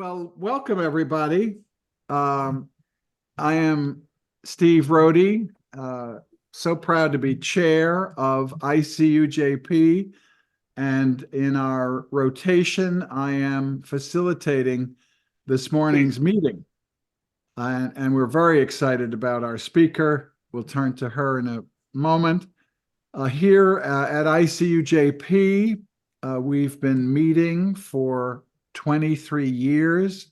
Well, welcome everybody. I am Steve Rohde, so proud to be chair of ICUJP, and in our rotation, I am facilitating this morning's meeting. And we're very excited about our speaker. We'll turn to her in a moment. Here at ICUJP, we've been meeting for 23 years,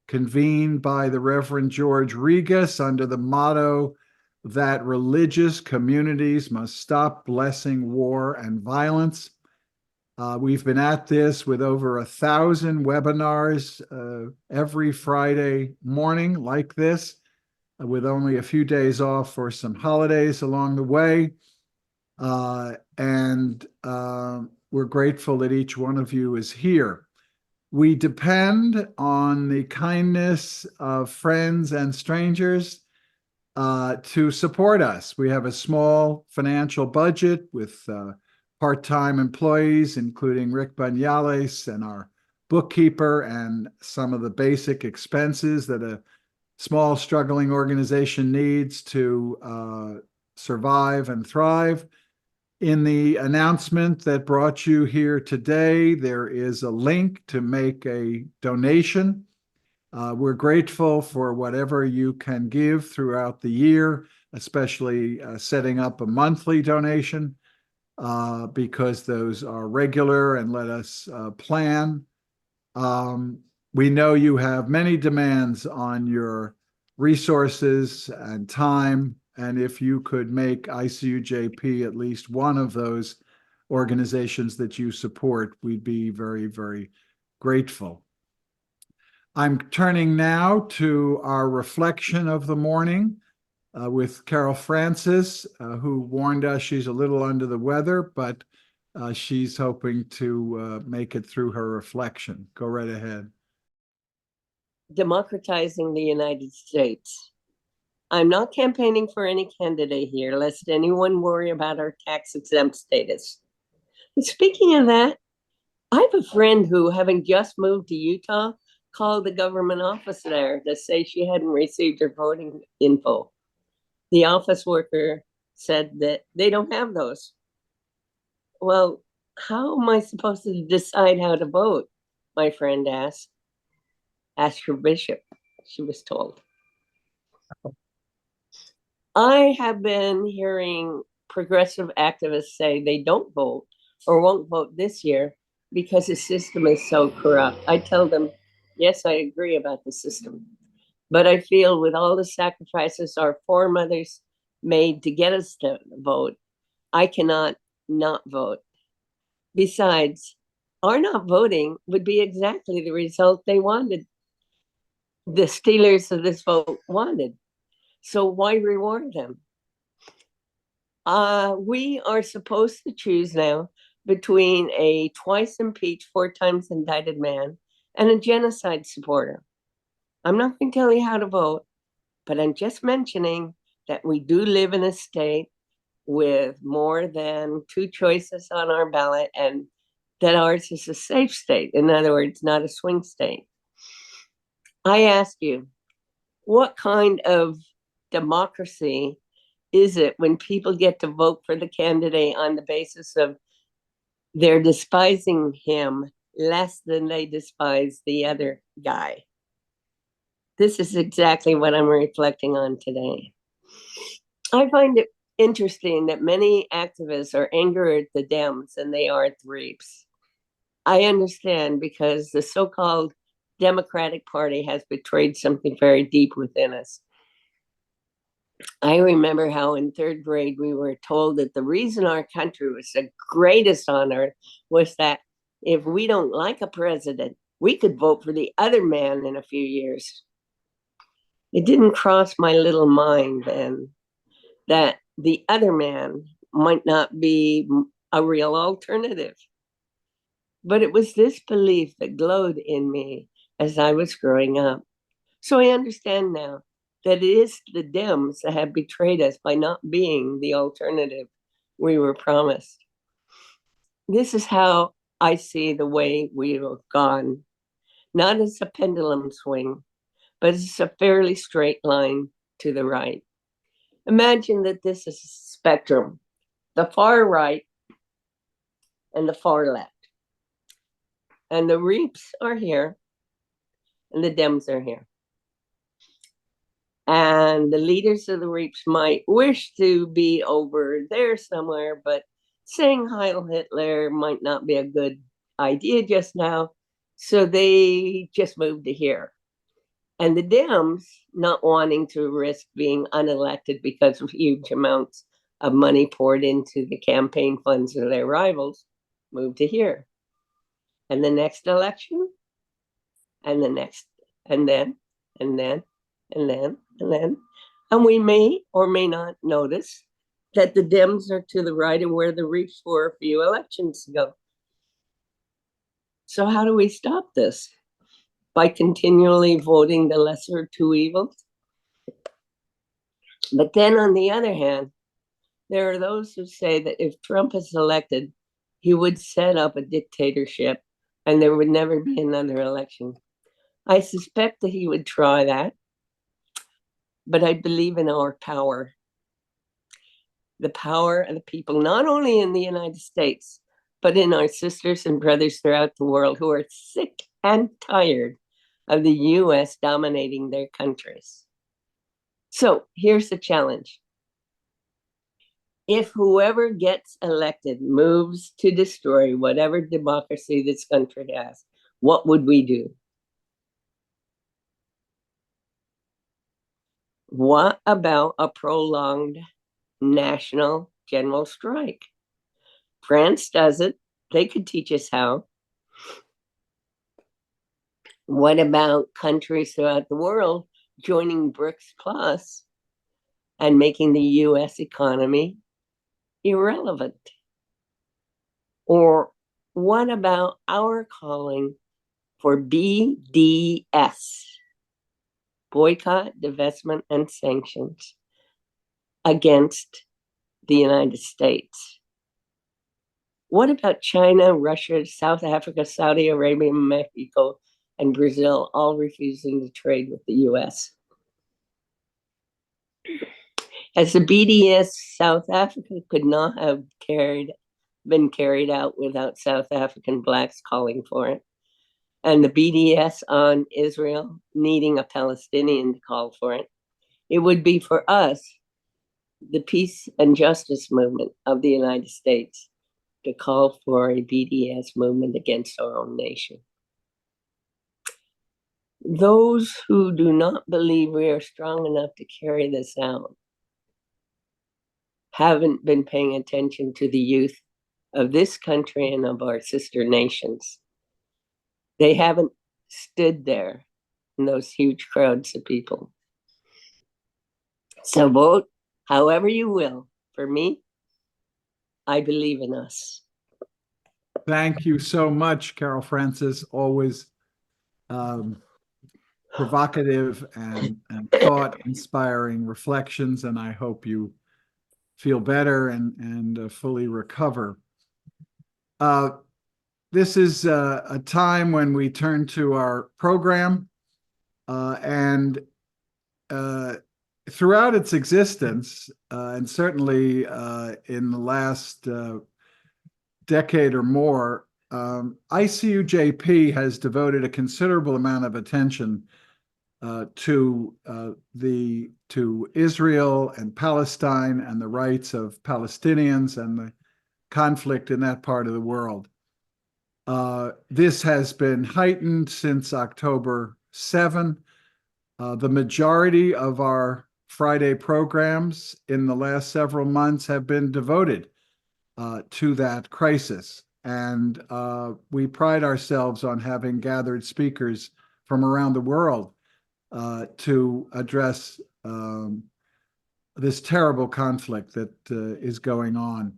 convened by the Reverend George Regas under the motto that religious communities must stop blessing war and violence. We've been at this with over 1,000 webinars every Friday morning like this, with only a few days off for some holidays along the way. We're grateful that each one of you is here. We depend on the kindness of friends and strangers to support us. We have a small financial budget with part-time employees, including Rick Banyales and our bookkeeper, and some of the basic expenses that a small struggling organization needs to survive and thrive. In the announcement that brought you here today, there is a link to make a donation. We're grateful for whatever you can give throughout the year, especially setting up a monthly donation, because those are regular and let us plan. We know you have many demands on your resources and time, and if you could make ICUJP at least one of those organizations that you support, we'd be very, very grateful. I'm turning now to our reflection of the morning with Carol Francis, who warned us she's a little under the weather, but she's hoping to make it through her reflection. Go right ahead. Democratizing the United States. I'm not campaigning for any candidate here, lest anyone worry about our tax-exempt status. And speaking of that, I have a friend who, having just moved to Utah, called the government office there to say she hadn't received her voting info. The office worker said that they don't have those. Well, how am I supposed to decide how to vote? My friend asked. Ask your bishop, she was told. I have been hearing progressive activists say they don't vote or won't vote this year because the system is so corrupt. I tell them, yes, I agree about the system, but I feel with all the sacrifices our foremothers made to get us to vote, I cannot not vote. Besides, our not voting would be exactly the result they wanted. The stealers of this vote wanted. So why reward them? We are supposed to choose now between a twice impeached, 4 times indicted man and a genocide supporter. I'm not going to tell you how to vote, but I'm just mentioning that we do live in a state with more than 2 choices on our ballot, and that ours is a safe state. In other words, not a swing state. I ask you, what kind of democracy is it when people get to vote for the candidate on the basis of they're despising him less than they despise the other guy? This is exactly what I'm reflecting on today. I find it interesting that many activists are angry at the Dems and they are at the Reaps. I understand, because the so-called Democratic Party has betrayed something very deep within us. I remember how in 3rd grade we were told that the reason our country was the greatest on earth was that if we don't like a president, we could vote for the other man in a few years. It didn't cross my little mind then that the other man might not be a real alternative. But it was this belief that glowed in me as I was growing up. So I understand now that it is the Dems that have betrayed us by not being the alternative we were promised. This is how I see the way we have gone. not as a pendulum swing, but as a fairly straight line to the right. Imagine that this is a spectrum, the far right and the far left. And the Reaps are here, and the Dems are here. And the leaders of the Reaps might wish to be over there somewhere, but saying Heil Hitler might not be a good idea just now. So they just moved to here. And the Dems, not wanting to risk being unelected because of huge amounts of money poured into the campaign funds of their rivals, moved to here. And the next election, and the next, and then, and then, and then, and then. And we may or may not notice that the Dems are to the right of where the Reaps were a few elections ago. So how do we stop this? By continually voting the lesser of two evils? But then on the other hand, there are those who say that if Trump is elected, he would set up a dictatorship and there would never be another election. I suspect that he would try that, but I believe in our power. The power of the people, not only in the United States, but in our sisters and brothers throughout the world who are sick and tired of the US dominating their countries. So here's the challenge. If whoever gets elected moves to destroy whatever democracy this country has, what would we do? What about a prolonged national general strike? France does it. They could teach us how. What about countries throughout the world joining BRICS Plus and making the US economy irrelevant? Or what about our calling for BDS, boycott, divestment, and sanctions against the United States? What about China, Russia, South Africa, Saudi Arabia, Mexico, and Brazil all refusing to trade with the US? As the BDS, South Africa could not have been carried out without South African blacks calling for it. And the BDS on Israel needing a Palestinian to call for it. It would be for us, the peace and justice movement of the United States, to call for a BDS movement against our own nation. Those who do not believe we are strong enough to carry this out haven't been paying attention to the youth of this country and of our sister nations. They haven't stood there in those huge crowds of people. So vote however you will. For me, I believe in us. Thank you so much, Carol Francis. Always provocative and thought-inspiring reflections, and I hope you feel better and fully recover. This is a time when we turn to our program, and throughout its existence, and certainly in the last decade or more, ICUJP has devoted a considerable amount of attention to Israel and Palestine and the rights of Palestinians and the conflict in that part of the world. This has been heightened since October 7. The majority of our Friday programs in the last several months have been devoted to that crisis. And we pride ourselves on having gathered speakers from around the world to address this terrible conflict that is going on.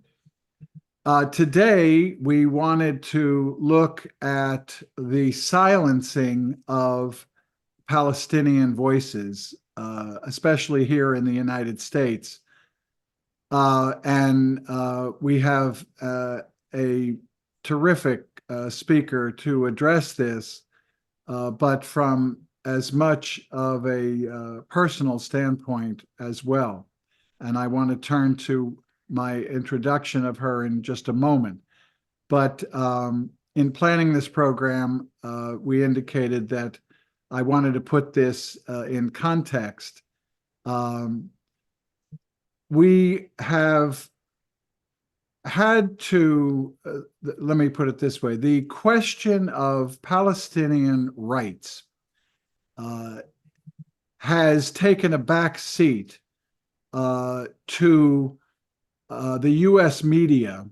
Today, we wanted to look at the silencing of Palestinian voices, especially here in the United States. And we have a terrific speaker to address this, but from as much of a personal standpoint as well. And I want to turn to my introduction of her in just a moment. But in planning this program, we indicated that I wanted to put this in context. We have had to, let me put it this way, the question of Palestinian rights has taken a back seat to the US media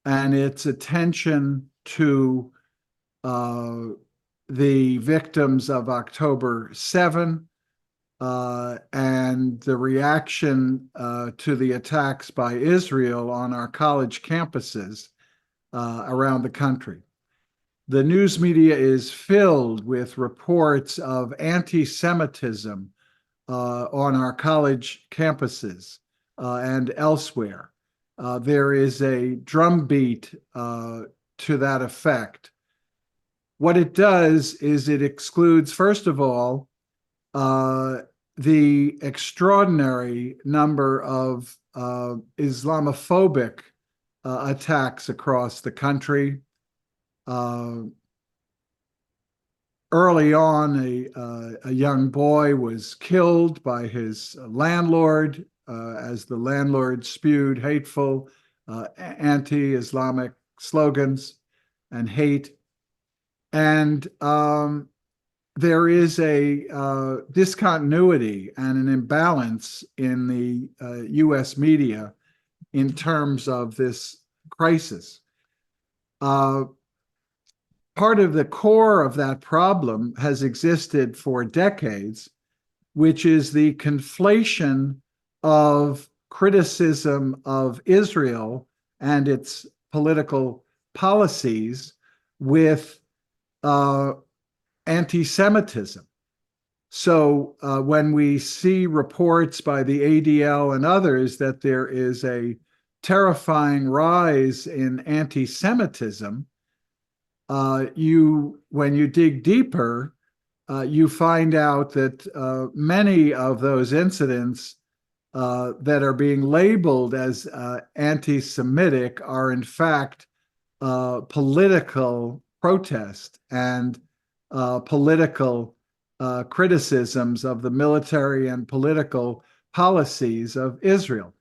and its attention to the victims of October 7 and the reaction to the attacks by Israel on our college campuses around the country. The news media is filled with reports of anti-Semitism on our college campuses and elsewhere. There is a drumbeat to that effect. What it does is it excludes, first of all, the extraordinary number of Islamophobic attacks across the country. Early on, a young boy was killed by his landlord as the landlord spewed hateful anti-Islamic slogans and hate. And there is a discontinuity and an imbalance in the US media in terms of this crisis. Part of the core of that problem has existed for decades, which is the conflation of criticism of Israel and its political policies with anti-Semitism. So when we see reports by the ADL and others that there is a terrifying rise in anti-Semitism, when you dig deeper, you find out that many of those incidents that are being labeled as anti-Semitic are in fact political protest and political criticisms of the military and political policies of Israel.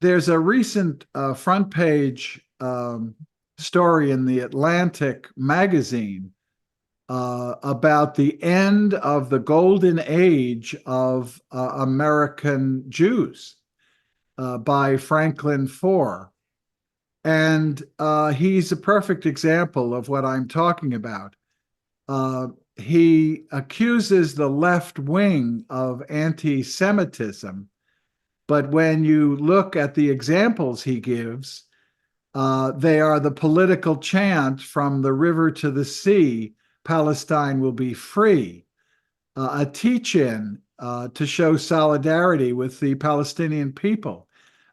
There's a recent front page story in the Atlantic magazine about the end of the golden age of American Jews by Franklin Foer. And he's a perfect example of what I'm talking about. He accuses the left wing of anti-Semitism, but when you look at the examples he gives, they are the political chant from the river to the sea, Palestine will be free, a teach-in to show solidarity with the Palestinian people,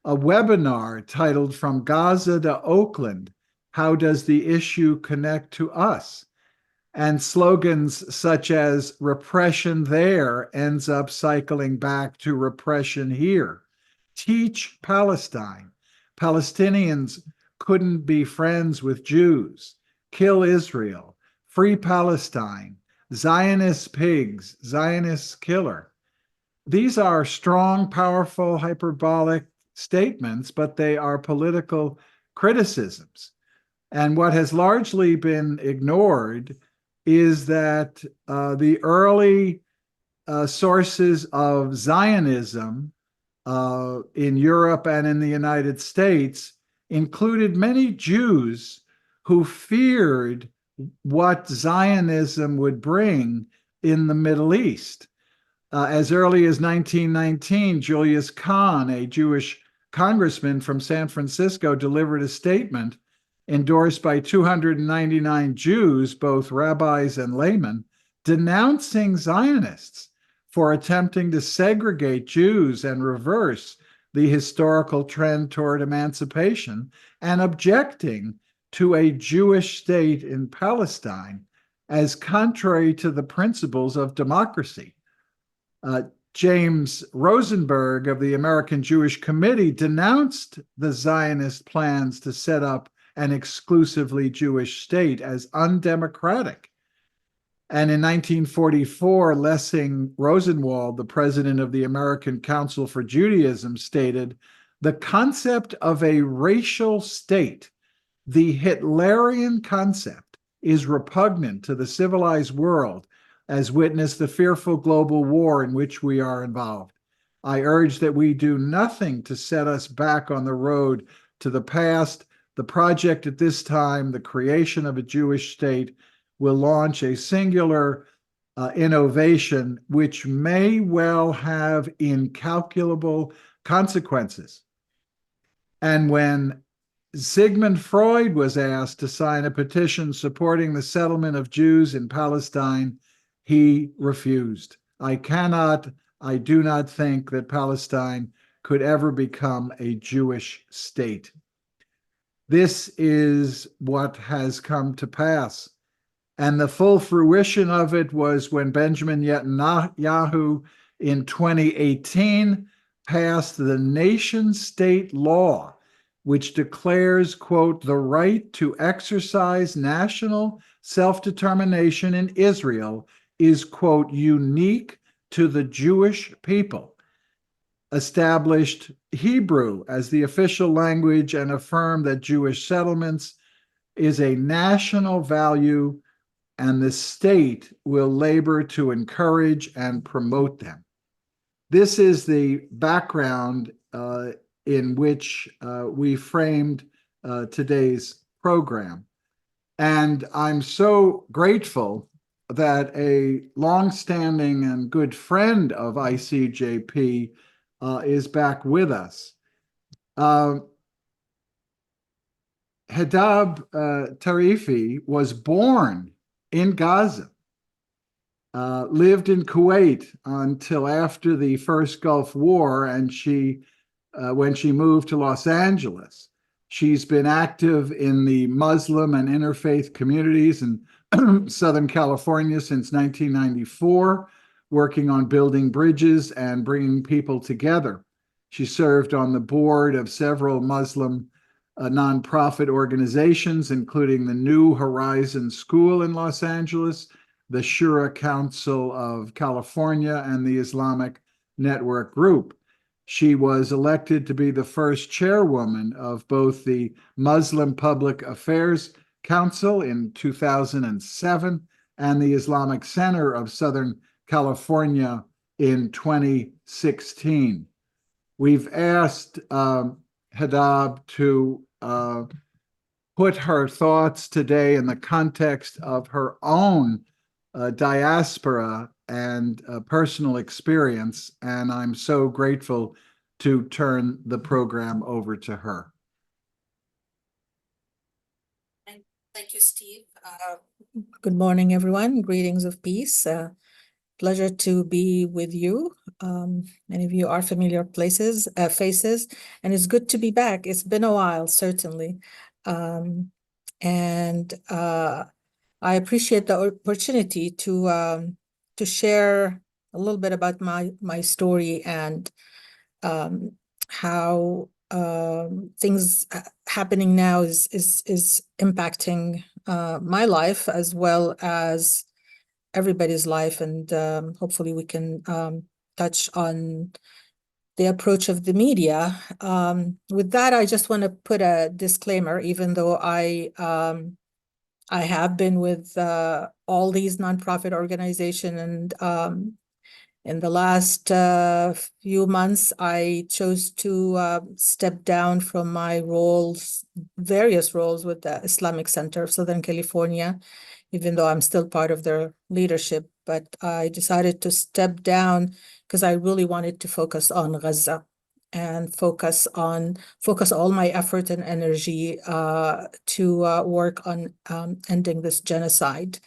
a webinar titled From Gaza to Oakland, How Does the Issue Connect to Us? And slogans such as repression there ends up cycling back to repression here. Teach Palestine. Palestinians couldn't be friends with Jews. Kill Israel. Free Palestine. Zionist pigs. Zionist killer. These are strong, powerful, hyperbolic statements, but they are political criticisms. And what has largely been ignored is that the early sources of Zionism in Europe and in the United States included many Jews who feared what Zionism would bring in the Middle East. As early as 1919, Julius Kahn, a Jewish congressman from San Francisco, delivered a statement endorsed by 299 Jews, both rabbis and laymen, denouncing Zionists for attempting to segregate Jews and reverse the historical trend toward emancipation and objecting to a Jewish state in Palestine as contrary to the principles of democracy. James Rosenberg of the American Jewish Committee denounced the Zionist plans to set up an exclusively Jewish state as undemocratic. And in 1944, Lessing Rosenwald, the president of the American Council for Judaism, stated, "The concept of a racial state, the Hitlerian concept, is repugnant to the civilized world, as witnessed the fearful global war in which we are involved. I urge that we do nothing to set us back on the road to the past. The project at this time, the creation of a Jewish state, will launch a singular innovation which may well have incalculable consequences." And when Sigmund Freud was asked to sign a petition supporting the settlement of Jews in Palestine, he refused. I do not think that Palestine could ever become a Jewish state. This is what has come to pass. And the full fruition of it was when Benjamin Netanyahu in 2018 passed the nation-state law, which declares, quote, "the right to exercise national self-determination in Israel is, quote, unique to the Jewish people," established Hebrew as the official language, and affirmed that Jewish settlements is a national value and the state will labor to encourage and promote them. This is the background in which we framed today's program. And I'm so grateful that a longstanding and good friend of ICJP is back with us. Hedab Tarifi was born in Gaza, lived in Kuwait until after the first Gulf War, and when she moved to Los Angeles. She's been active in the Muslim and Interfaith communities in Southern California since 1994, working on building bridges and bringing people together. She served on the board of several Muslim nonprofit organizations, including the New Horizons School in Los Angeles, the Shura Council of California, and the Islamic Network Group. She was elected to be the first chairwoman of both the Muslim Public Affairs Council in 2007 and the Islamic Center of Southern California in 2016. We've asked Hedab to put her thoughts today in the context of her own diaspora and personal experience, and I'm so grateful to turn the program over to her. Thank you, Steve. Good morning, everyone. Greetings of peace. Pleasure to be with you. Many of you are familiar faces, and it's good to be back. It's been a while, certainly. I appreciate the opportunity to share a little bit about my story and how things happening now is impacting my life as well as everybody's life, and hopefully we can touch on the approach of the media. With that, I just want to put a disclaimer, even though I have been with all these nonprofit organizations, and in the last few months, I chose to step down from my various roles with the Islamic Center of Southern California, even though I'm still part of their leadership. But I decided to step down because I really wanted to focus on Gaza and focus all my effort and energy to work on ending this genocide.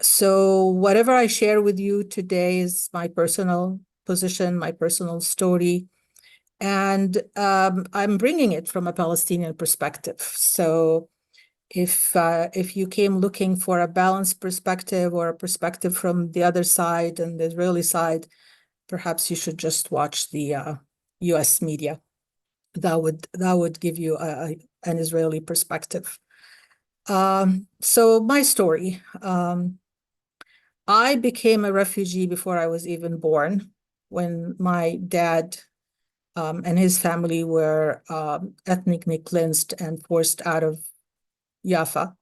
So whatever I share with you today is my personal position, my personal story, and I'm bringing it from a Palestinian perspective. So If you came looking for a balanced perspective or a perspective from the other side and the Israeli side, perhaps you should just watch the U.S. media. That would give you an Israeli perspective. So my story. I became a refugee before I was even born, when my dad and his family were ethnically cleansed and forced out of Jaffa.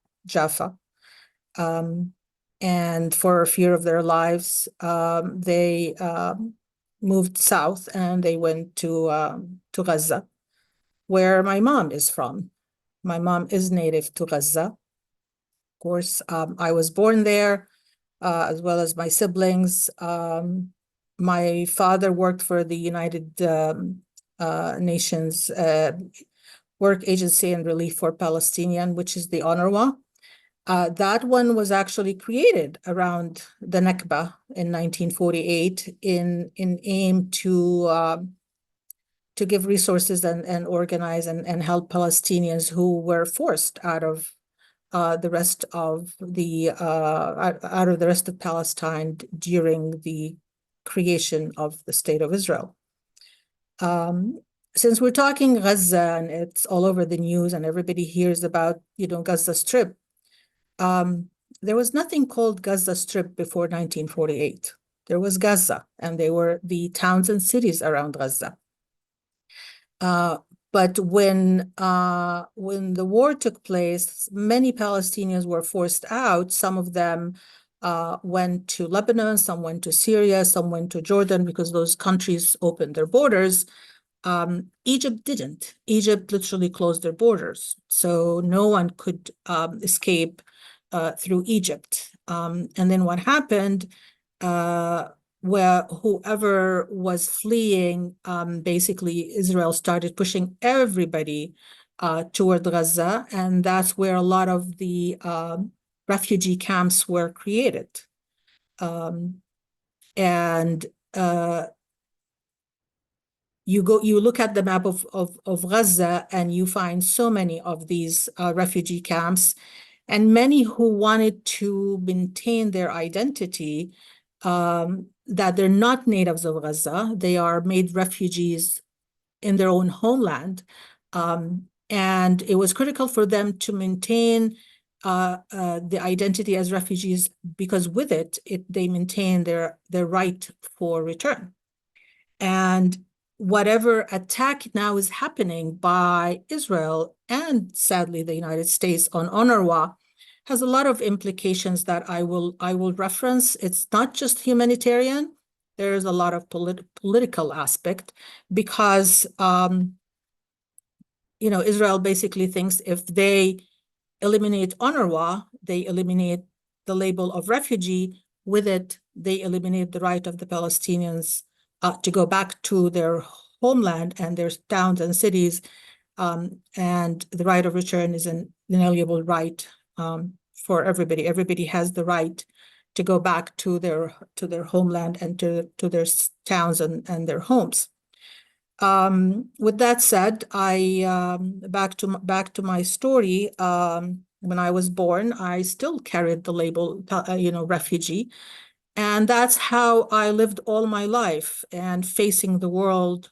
And for fear of their lives, they moved south and they went to Gaza, where my mom is from. My mom is native to Gaza. Of course, I was born there, as well as my siblings. My father worked for the United Nations Work Agency and Relief for Palestinian, which is the UNRWA. That one was actually created around the Nakba in 1948 in aim to give resources and organize and help Palestinians who were forced out of the rest of Palestine during the creation of the State of Israel. Since we're talking Gaza and it's all over the news and everybody hears about, Gaza Strip, there was nothing called Gaza Strip before 1948. There was Gaza, and they were the towns and cities around Gaza. But when the war took place, many Palestinians were forced out. Some of them went to Lebanon, some went to Syria, some went to Jordan, because those countries opened their borders. Egypt didn't. Egypt literally closed their borders, so no one could escape through Egypt. And then what happened, where whoever was fleeing, basically Israel started pushing everybody toward Gaza, and that's where a lot of the refugee camps were created. You look at the map of Gaza and you find so many of these refugee camps, and many who wanted to maintain their identity, that they're not natives of Gaza. They are made refugees in their own homeland. And it was critical for them to maintain the identity as refugees, because with it they maintain their right for return. And whatever attack now is happening by Israel and sadly the United States on UNRWA has a lot of implications that I will reference. It's not just humanitarian. There is a lot of political aspect, because Israel basically thinks if they eliminate UNRWA, they eliminate the label of refugee. With it, they eliminate the right of the Palestinians to go back to their homeland and their towns and cities, and the right of return is an inalienable right for everybody. Everybody has the right to go back to their homeland and to their towns and their homes. With that said, I back to my story. When I was born, I still carried the label, refugee. And that's how I lived all my life, and facing the world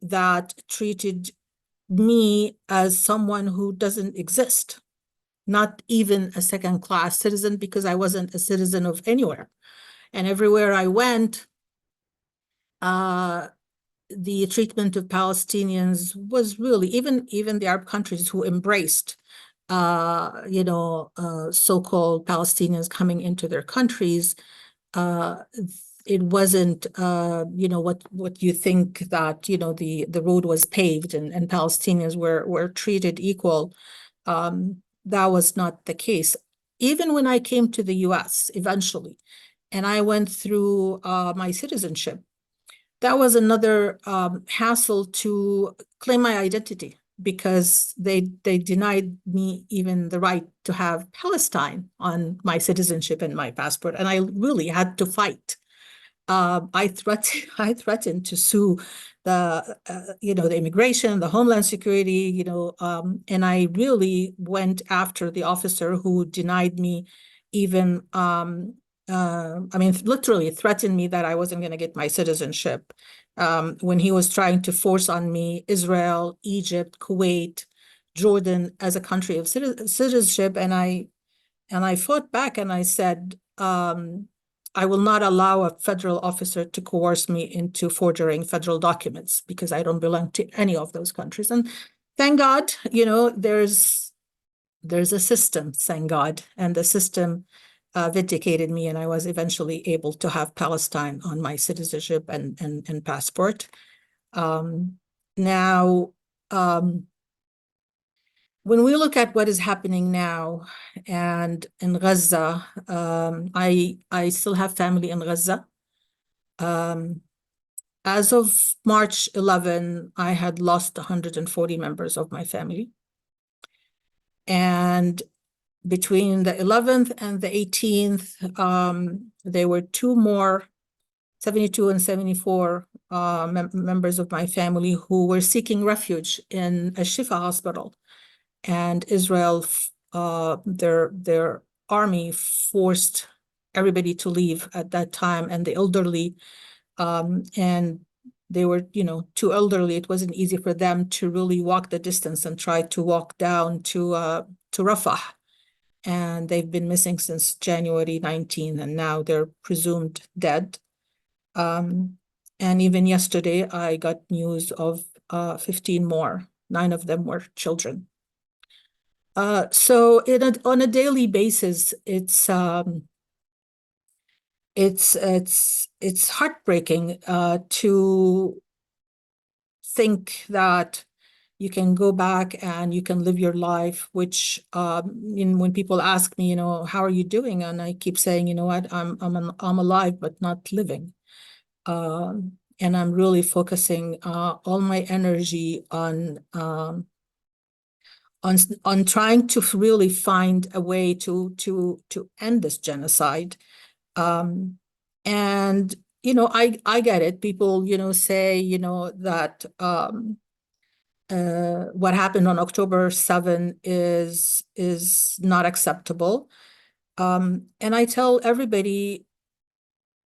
that treated me as someone who doesn't exist, not even a second-class citizen, because I wasn't a citizen of anywhere. And everywhere I went, the treatment of Palestinians was really, even the Arab countries who embraced so-called Palestinians coming into their countries, it wasn't what you think, that the road was paved and Palestinians were treated equal. That was not the case. Even when I came to the US eventually, and I went through my citizenship, that was another hassle to claim my identity, because they denied me even the right to have Palestine on my citizenship and my passport. And I really had to fight I threatened to sue the immigration, the Homeland Security, and I really went after the officer who denied me even, literally threatened me that I wasn't going to get my citizenship when he was trying to force on me Israel, Egypt, Kuwait, Jordan as a country of citizenship, and I fought back and I said, I will not allow a federal officer to coerce me into forging federal documents because I don't belong to any of those countries. And thank God, there's a system, thank God, and the system vindicated me, and I was eventually able to have Palestine on my citizenship and passport. Now, when we look at what is happening now and in Gaza, I still have family in Gaza. As of March 11, I had lost 140 members of my family. And between the 11th and the 18th, there were two more, 72 and 74 members of my family who were seeking refuge in a Shifa hospital. And Israel, their army forced everybody to leave at that time, and the elderly, and they were, too elderly. It wasn't easy for them to really walk the distance and try to walk down to Rafah. And they've been missing since January 19, and now they're presumed dead. And even yesterday, I got news of 15 more. 9 of them were children. So on a daily basis, it's heartbreaking to think that you can go back and you can live your life, which when people ask me, how are you doing? And I keep saying, you know what, I'm alive, but not living. And I'm really focusing all my energy on trying to really find a way to end this genocide. And I get it. People say that what happened on October 7 is not acceptable. And I tell everybody,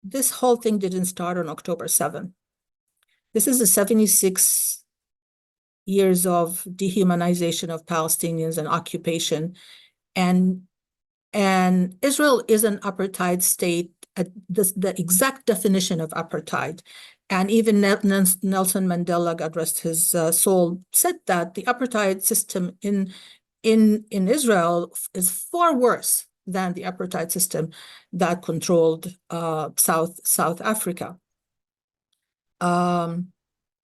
this whole thing didn't start on October 7. This is the 76 years of dehumanization of Palestinians and occupation. And Israel is an apartheid state, the exact definition of apartheid. And even Nelson Mandela, God rest his soul, said that the apartheid system in Israel is far worse than the apartheid system that controlled South Africa.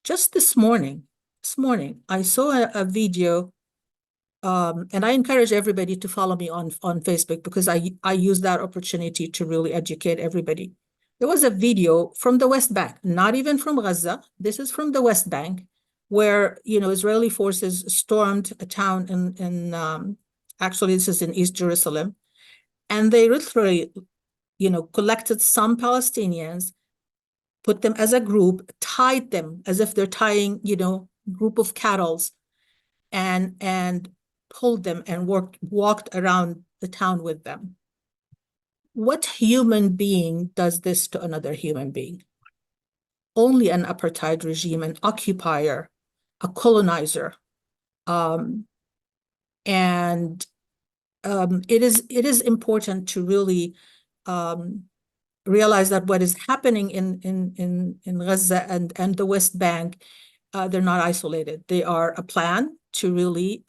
Just this morning, I saw a video, and I encourage everybody to follow me on Facebook because I use that opportunity to really educate everybody. There was a video from the West Bank, not even from Gaza. This is from the West Bank, where Israeli forces stormed a town in actually this is in East Jerusalem, and they literally collected some Palestinians, put them as a group, tied them as if they're tying group of cattle, and pulled them and walked around the town with them. What human being does this to another human being? Only an apartheid regime, an occupier, a colonizer. It is important to really realize that what is happening in Gaza and the West Bank, they're not isolated. They are a plan to really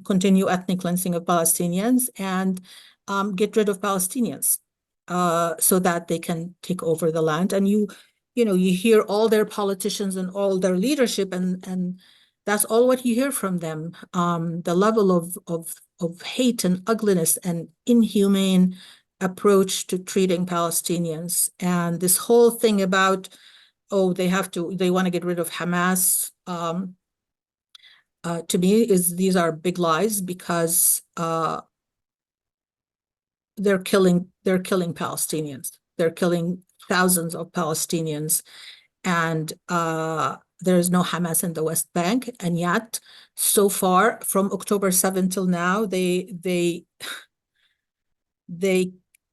continue ethnic cleansing of Palestinians and get rid of Palestinians so that they can take over the land. And you hear all their politicians and all their leadership, and that's all what you hear from them. The level of hate and ugliness and inhumane approach to treating Palestinians, and this whole thing about they want to get rid of Hamas. To me, these are big lies because they're killing Palestinians. They're killing thousands of Palestinians, and there is no Hamas in the West Bank. And yet, so far, from October 7 till now, they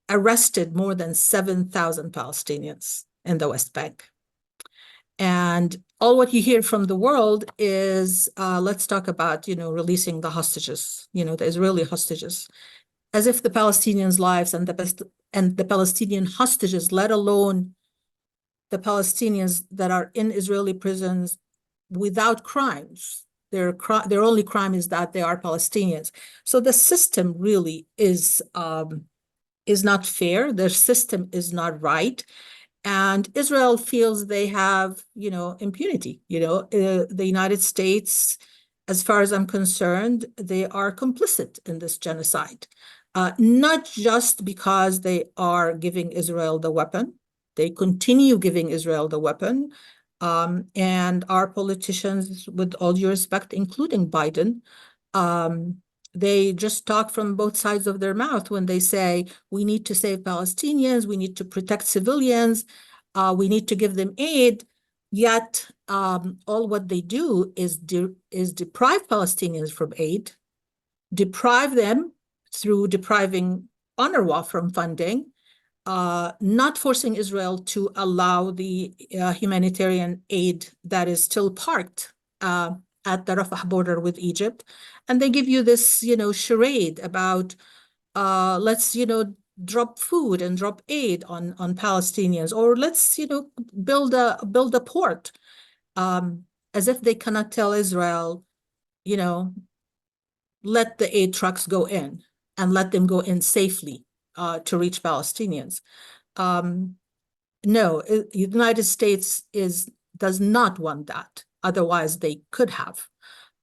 arrested more than 7,000 Palestinians in the West Bank. And all what you hear from the world is, let's talk about, releasing the hostages, the Israeli hostages, as if the Palestinians' lives and the Palestinian hostages, let alone the Palestinians that are in Israeli prisons without crimes. Their only crime is that they are Palestinians. So the system really is not fair. Their system is not right. And Israel feels they have, impunity. The United States, as far as I'm concerned, they are complicit in this genocide. Not just because they are giving Israel the weapon. They continue giving Israel the weapon. And our politicians, with all due respect, including Biden, they just talk from both sides of their mouth when they say, we need to save Palestinians, we need to protect civilians, we need to give them aid. Yet all what they do is deprive Palestinians from aid, deprive them through depriving UNRWA from funding, not forcing Israel to allow the humanitarian aid that is still parked at the Rafah border with Egypt. And they give you this, charade about let's, drop food and drop aid on Palestinians, or let's, build a port, as if they cannot tell Israel, let the aid trucks go in and let them go in safely to reach Palestinians. No, the United States does not want that. Otherwise, they could have.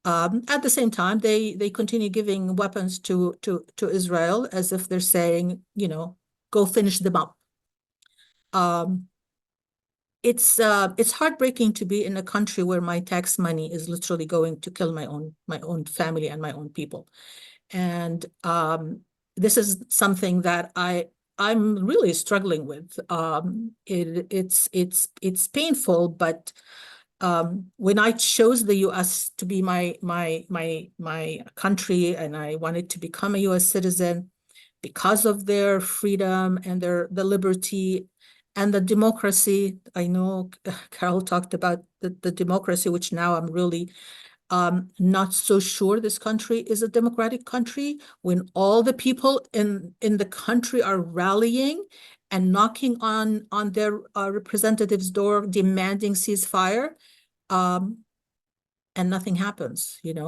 At the same time, they continue giving weapons to Israel as if they're saying, go finish them up. It's heartbreaking to be in a country where my tax money is literally going to kill my own family and my own people. And this is something that I'm really struggling with. It's painful, but when I chose the U.S. to be my country, and I wanted to become a U.S. citizen because of their freedom and the liberty and the democracy. I know Carol talked about the democracy, which now I'm really not so sure this country is a democratic country, when all the people in the country are rallying and knocking on their representatives' door, demanding ceasefire, and nothing happens. It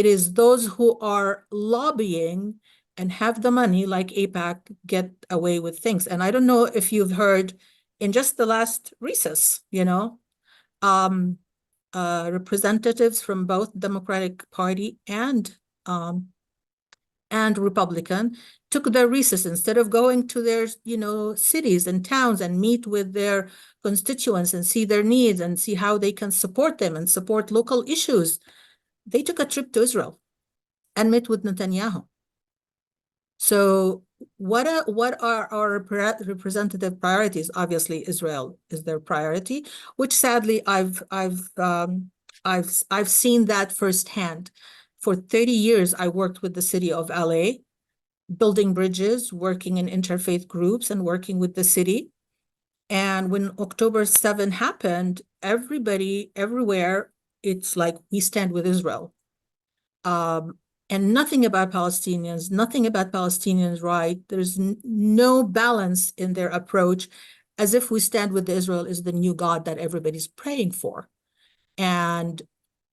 is those who are lobbying and have the money, like AIPAC, get away with things. And I don't know if you've heard, in just the last recess, representatives from both Democratic Party and Republican took their recess. Instead of going to their cities and towns and meet with their constituents and see their needs and see how they can support them and support local issues, they took a trip to Israel and met with Netanyahu. So what are our representative priorities? Obviously, Israel is their priority, which sadly I've seen that firsthand. For 30 years, I worked with the city of LA, building bridges, working in interfaith groups, and working with the city. And when October 7 happened, everybody, everywhere, it's like, we stand with Israel. And nothing about Palestinians, nothing about Palestinians' right. There's no balance in their approach, as if we stand with Israel is the new God that everybody's praying for. And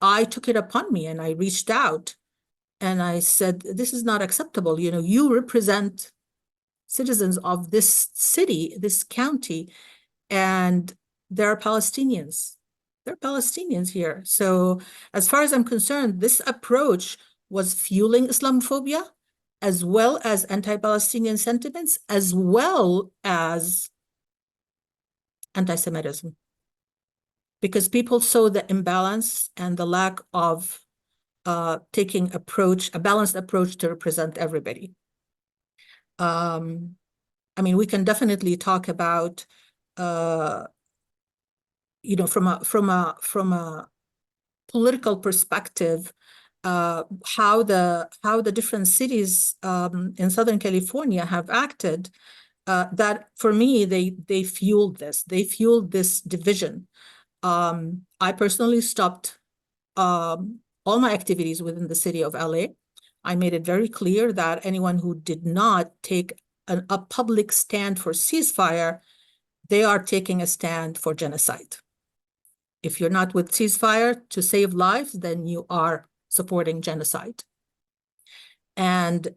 I took it upon me and I reached out and I said, this is not acceptable. You represent citizens of this city, this county, and there are Palestinians. There are Palestinians here. So as far as I'm concerned, this approach was fueling Islamophobia, as well as anti-Palestinian sentiments, as well as anti-Semitism. Because people saw the imbalance and the lack of taking a balanced approach to represent everybody. I mean, we can definitely talk about, you know, from a political perspective, how the different cities in Southern California have acted. That for me, they fueled this. They fueled this division. I personally stopped all my activities within the city of LA. I made it very clear that anyone who did not take a public stand for ceasefire, they are taking a stand for genocide. If you're not with ceasefire to save lives, then you are supporting genocide. And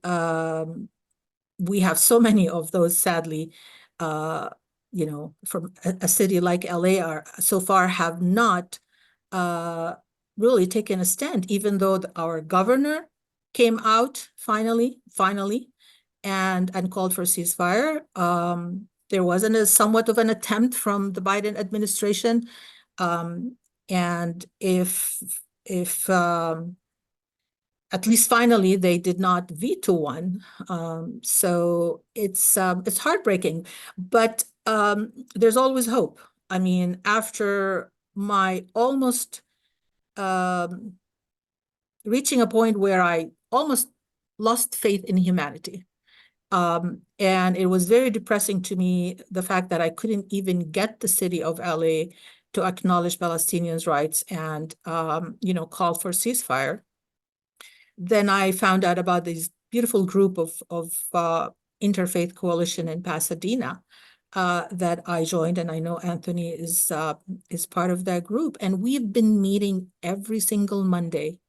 we have so many of those, sadly, you know, from a city like LA are so far have not really taken a stand, even though our governor came out finally, and called for ceasefire. There wasn't somewhat of an attempt from the Biden administration. And if at least finally they did not veto one. So it's heartbreaking, but there's always hope. I mean, after my almost reaching a point where I almost lost faith in humanity. And it was very depressing to me, the fact that I couldn't even get the city of LA to acknowledge Palestinians' rights and, you know, call for ceasefire. Then I found out about this beautiful group of Interfaith Coalition in Pasadena that I joined, and I know Anthony is part of that group. And we've been meeting every single Monday,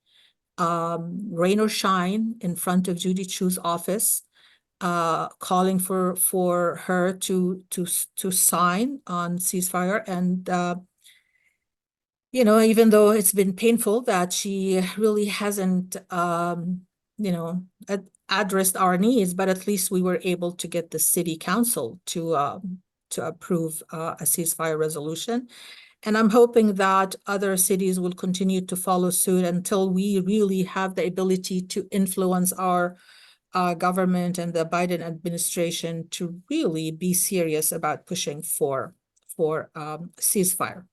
rain or shine, in front of Judy Chu's office, calling for her to sign on ceasefire. And you know, even though it's been painful that she really hasn't, you know, addressed our needs, but at least we were able to get the city council to approve a ceasefire resolution. And I'm hoping that other cities will continue to follow suit until we really have the ability to influence our government and the Biden administration to really be serious about pushing for ceasefire.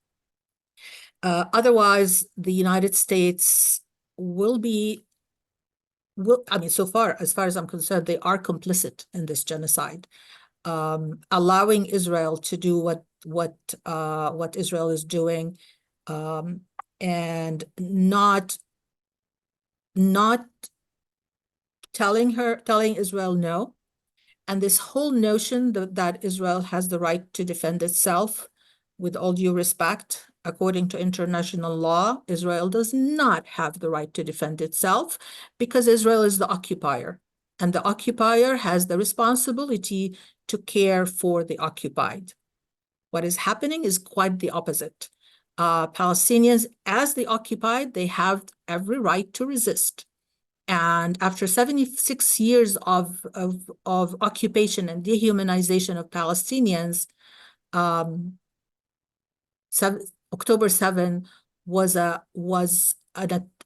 Otherwise, the United States will, I mean, so far as I'm concerned, they are complicit in this genocide, allowing Israel to do what Israel is doing, and not telling Israel no. And this whole notion that Israel has the right to defend itself, with all due respect, according to international law, Israel does not have the right to defend itself because Israel is the occupier. And the occupier has the responsibility to care for the occupied. What is happening is quite the opposite. Palestinians, as the occupied, they have every right to resist. And after 76 years of occupation and dehumanization of Palestinians, October 7 was an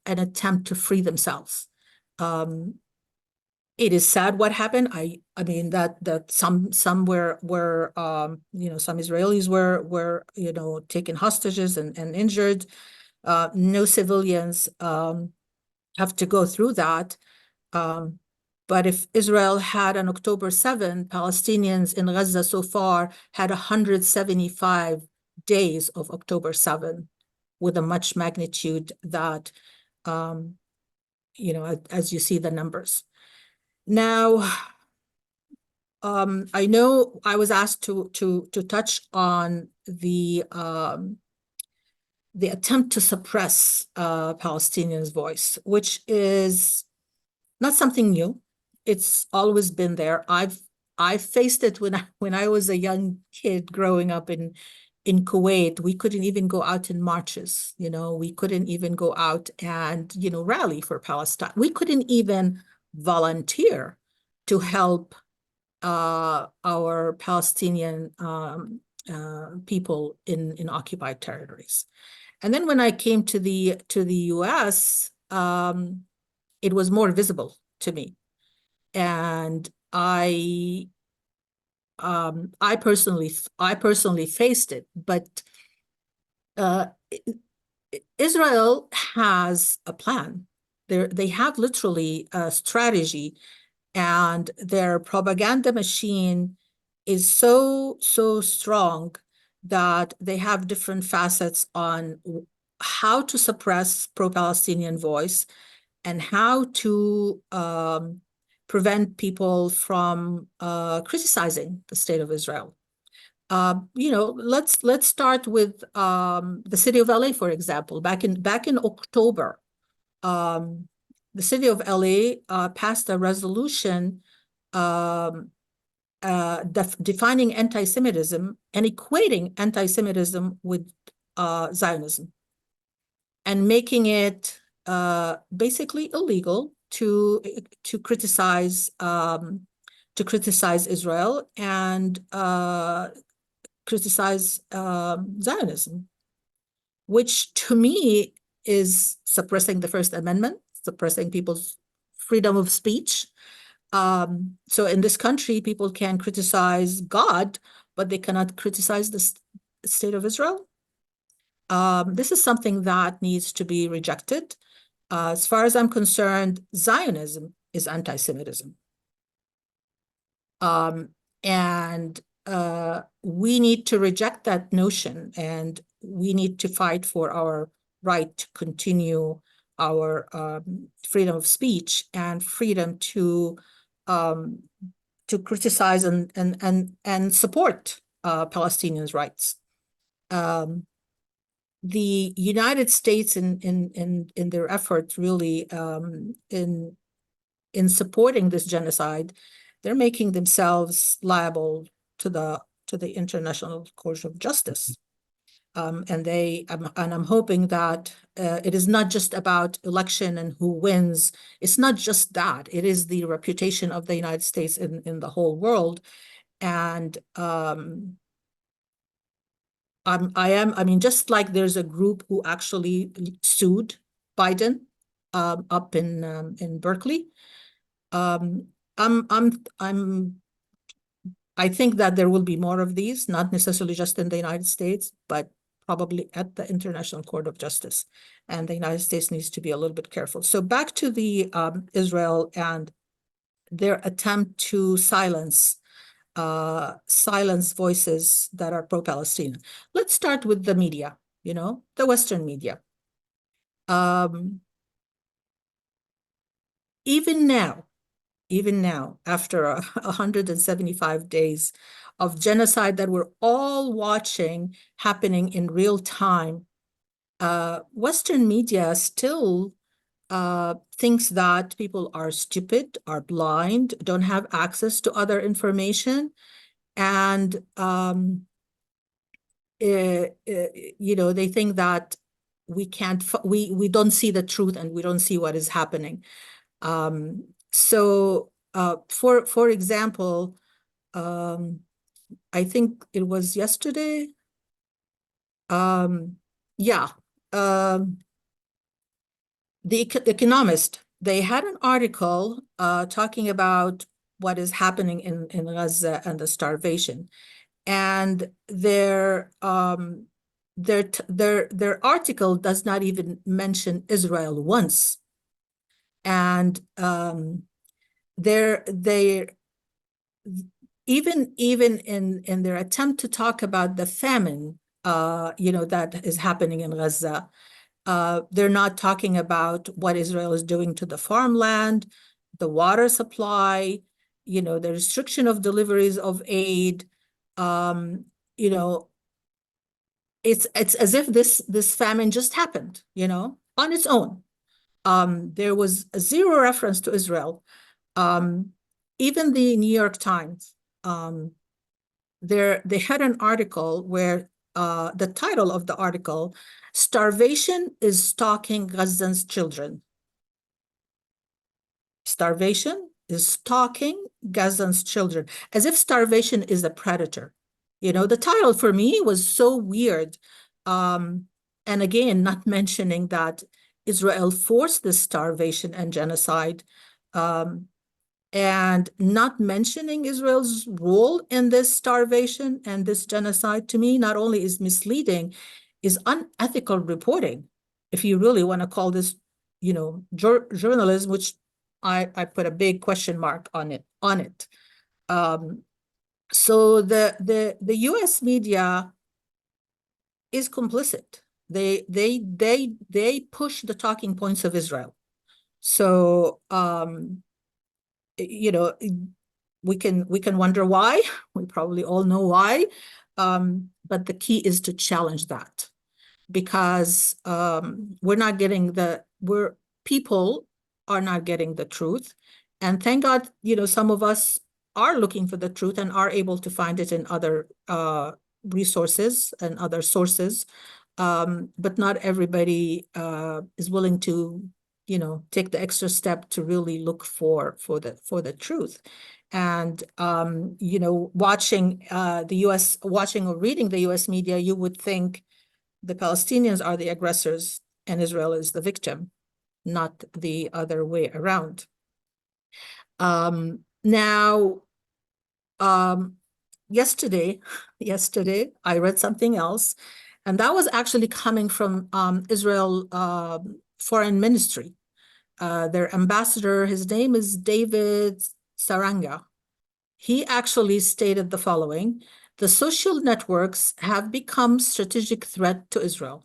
attempt to free themselves. It is sad what happened. I mean that some were you know, some Israelis were you know, taken hostages and injured. No civilians have to go through that. But if Israel had on October 7, Palestinians in Gaza so far had 175 days of October 7, with a much magnitude that, you know, as you see the numbers. Now, I know I was asked to touch on the attempt to suppress Palestinians' voice, which is not something new. It's always been there. I faced it when I was a young kid growing up in Kuwait. We couldn't even go out in marches. You know, we couldn't even go out and, you know, rally for Palestine. We couldn't even volunteer to help our Palestinian people in occupied territories. And then when I came to the US, it was more visible to me. And I I personally faced it, but Israel has a plan. They have literally a strategy, and their propaganda machine is so strong that they have different facets on how to suppress pro-Palestinian voice and how to prevent people from criticizing the state of Israel. Let's start with the city of LA, for example. Back in October, the city of LA passed a resolution defining anti-Semitism and equating anti-Semitism with Zionism, and making it basically illegal to criticize Israel and criticize Zionism, which to me is suppressing the First Amendment, suppressing people's freedom of speech. So in this country, people can criticize God, but they cannot criticize the state of Israel. This is something that needs to be rejected. As far as I'm concerned, Zionism is anti-Semitism. And we need to reject that notion, and we need to fight for our right to continue our freedom of speech and freedom to criticize and support Palestinians' rights. The United States in their efforts really in supporting this genocide, they're making themselves liable to the International Court of Justice. And I'm hoping that it is not just about election and who wins. It's not just that. It is the reputation of the United States in the whole world. And just like there's a group who actually sued Biden up in Berkeley. I think that there will be more of these, not necessarily just in the United States, but probably at the International Court of Justice. And the United States needs to be a little bit careful. So back to the Israel and their attempt to silence voices that are pro-Palestinian. Let's start with the media, the Western media. Even now, after 175 days of genocide that we're all watching happening in real time, Western media still thinks that people are stupid, are blind, don't have access to other information, and they think that we don't see the truth and we don't see what is happening. So for example, I think it was yesterday. The Economist, they had an article talking about what is happening in Gaza and the starvation, and their article does not even mention Israel once, and even in their attempt to talk about the famine, that is happening in Gaza. They're not talking about what Israel is doing to the farmland, the water supply, the restriction of deliveries of aid. It's as if this famine just happened, on its own. There was zero reference to Israel. Even the New York Times, they had an article where the title of the article, "Starvation is Stalking Gazans' Children." Starvation is stalking Gazans' children, as if starvation is a predator. The title for me was so weird. And again, not mentioning that Israel forced this starvation and genocide And not mentioning Israel's role in this starvation and this genocide, to me, not only is misleading, is unethical reporting. If you really want to call this, journalism, which I put a big question mark on it. So the U.S. media is complicit. They push the talking points of Israel. So we can wonder why. We probably all know why. But the key is to challenge that, because people are not getting the truth. And thank God, some of us are looking for the truth and are able to find it in other resources and other sources. But not everybody is willing to, take the extra step to really look for the truth. And watching or reading the U.S. media, you would think the Palestinians are the aggressors and Israel is the victim, not the other way around. Yesterday, I read something else, and that was actually coming from Israel Foreign Ministry. Their ambassador, his name is David Saranga. He actually stated the following: the social networks have become strategic threat to Israel.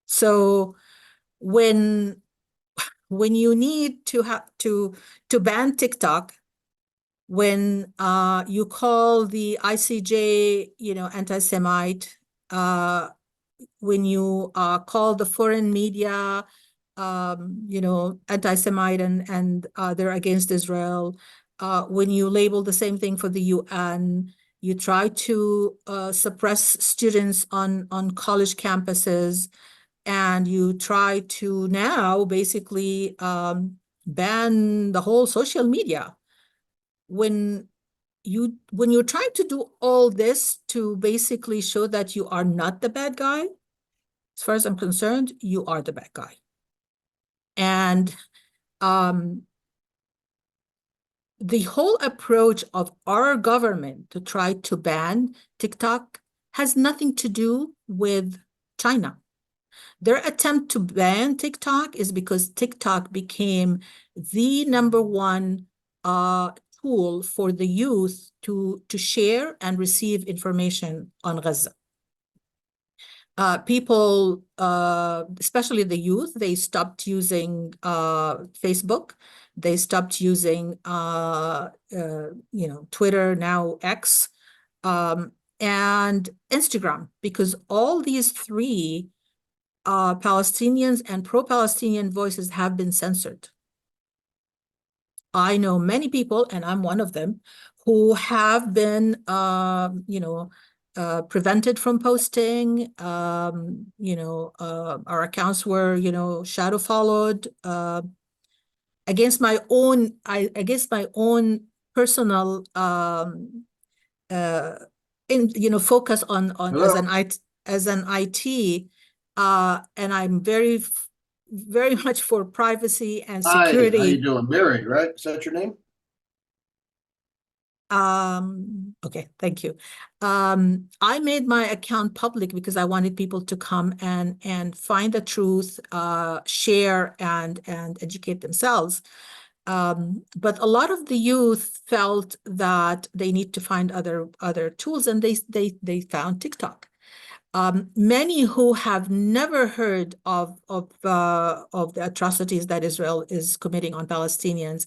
So when you need to ban TikTok, when you call the ICJ, anti-Semite, when you call the foreign media, anti-Semite and they're against Israel, when you label the same thing for the UN, you try to suppress students on college campuses, and you try to now basically ban the whole social media. When you're trying to do all this to basically show that you are not the bad guy, as far as I'm concerned, you are the bad guy. And the whole approach of our government to try to ban TikTok has nothing to do with China. Their attempt to ban TikTok is because TikTok became the number one tool for the youth to share and receive information on Gaza. People, especially the youth, they stopped using Facebook. They stopped using, Twitter, now X, and Instagram, because all these three Palestinians and pro-Palestinian voices have been censored. I know many people, and I'm one of them, who have been, prevented from posting. Our accounts were, shadow followed against my own personal focus on as an IT. And I'm very much for privacy and security. Hi, how you doing? Mary, right? Is that your name? Okay, thank you. I made my account public because I wanted people to come and find the truth, share and educate themselves. But a lot of the youth felt that they need to find other tools, and they found TikTok. Many who have never heard of the atrocities that Israel is committing on Palestinians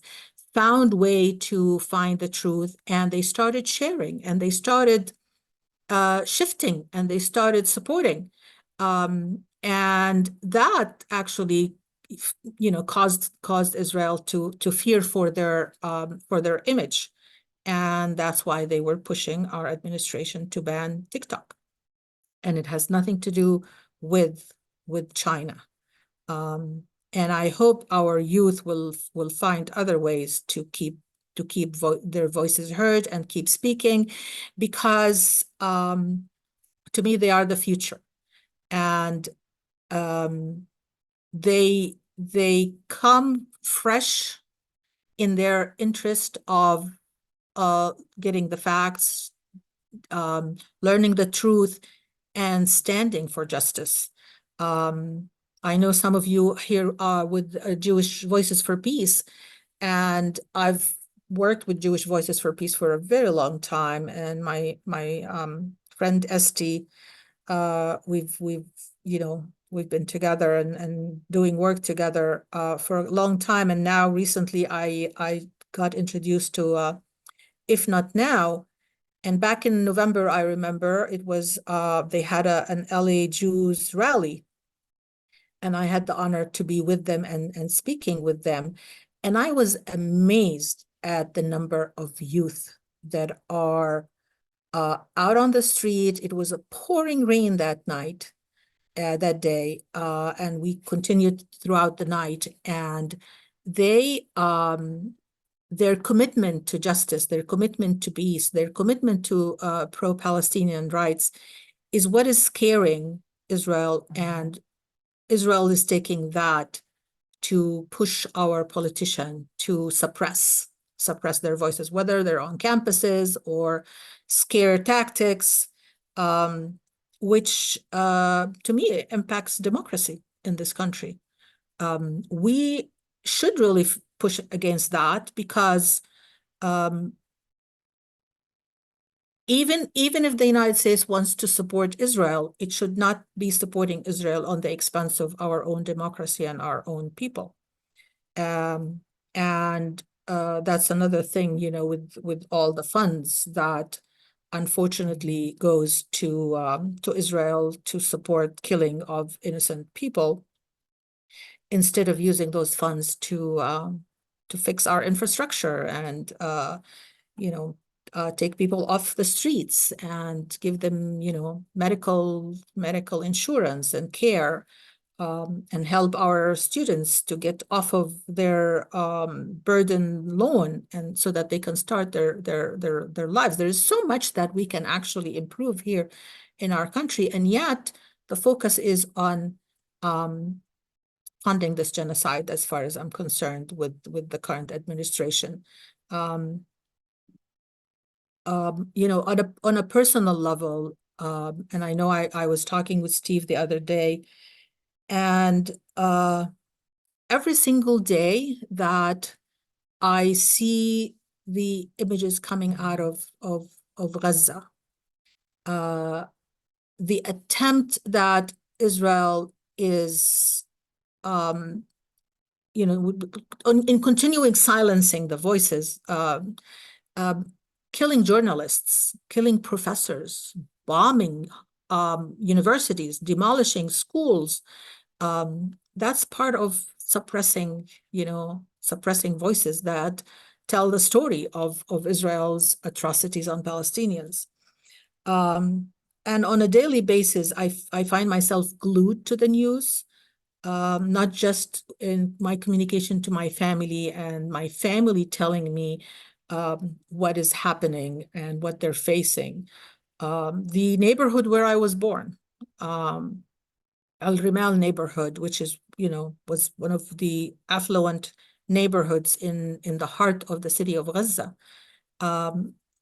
found way to find the truth, and they started sharing, and they started shifting, and they started supporting, and that actually, caused Israel to fear for their image, and that's why they were pushing our administration to ban TikTok. And it has nothing to do with China. And I hope our youth will find other ways to keep their voices heard and keep speaking, because to me they are the future, and they come fresh in their interest of getting the facts, learning the truth, and standing for justice. I know some of you here with Jewish Voices for Peace, and I've worked with Jewish Voices for Peace for a very long time. And my friend Esti, we've been together and doing work together for a long time. And now recently I got introduced to If Not Now. And back in November, I remember it was they had an LA Jews rally, and I had the honor to be with them and speaking with them. And I was amazed at the number of youth that are out on the street. It was a pouring rain that night, that day, and we continued throughout the night. And they, their commitment to justice, their commitment to peace, their commitment to pro-Palestinian rights is what is scaring Israel. And Israel is taking that to push our politicians to suppress their voices, whether they're on campuses or scare tactics, which to me impacts democracy in this country. We should really push against that, because even if the United States wants to support Israel, it should not be supporting Israel on the expense of our own democracy and our own people. And that's another thing, with all the funds that unfortunately goes to Israel to support killing of innocent people, instead of using those funds to fix our infrastructure and take people off the streets and give them, medical insurance and care, and help our students to get off of their burden loan, and so that they can start their lives. There is so much that we can actually improve here in our country, and yet the focus is on funding this genocide, as far as I'm concerned, with the current administration. On a personal level, and I know I was talking with Steve the other day, and every single day that I see the images coming out of Gaza, the attempt that Israel is in continuing silencing the voices, killing journalists, killing professors, bombing universities, demolishing schools. That's part of suppressing voices that tell the story of Israel's atrocities on Palestinians. And on a daily basis, I find myself glued to the news, not just in my communication to my family, and my family telling me what is happening and what they're facing. The neighborhood where I was born, Al Rimal neighborhood, which is, was one of the affluent neighborhoods in the heart of the city of Gaza.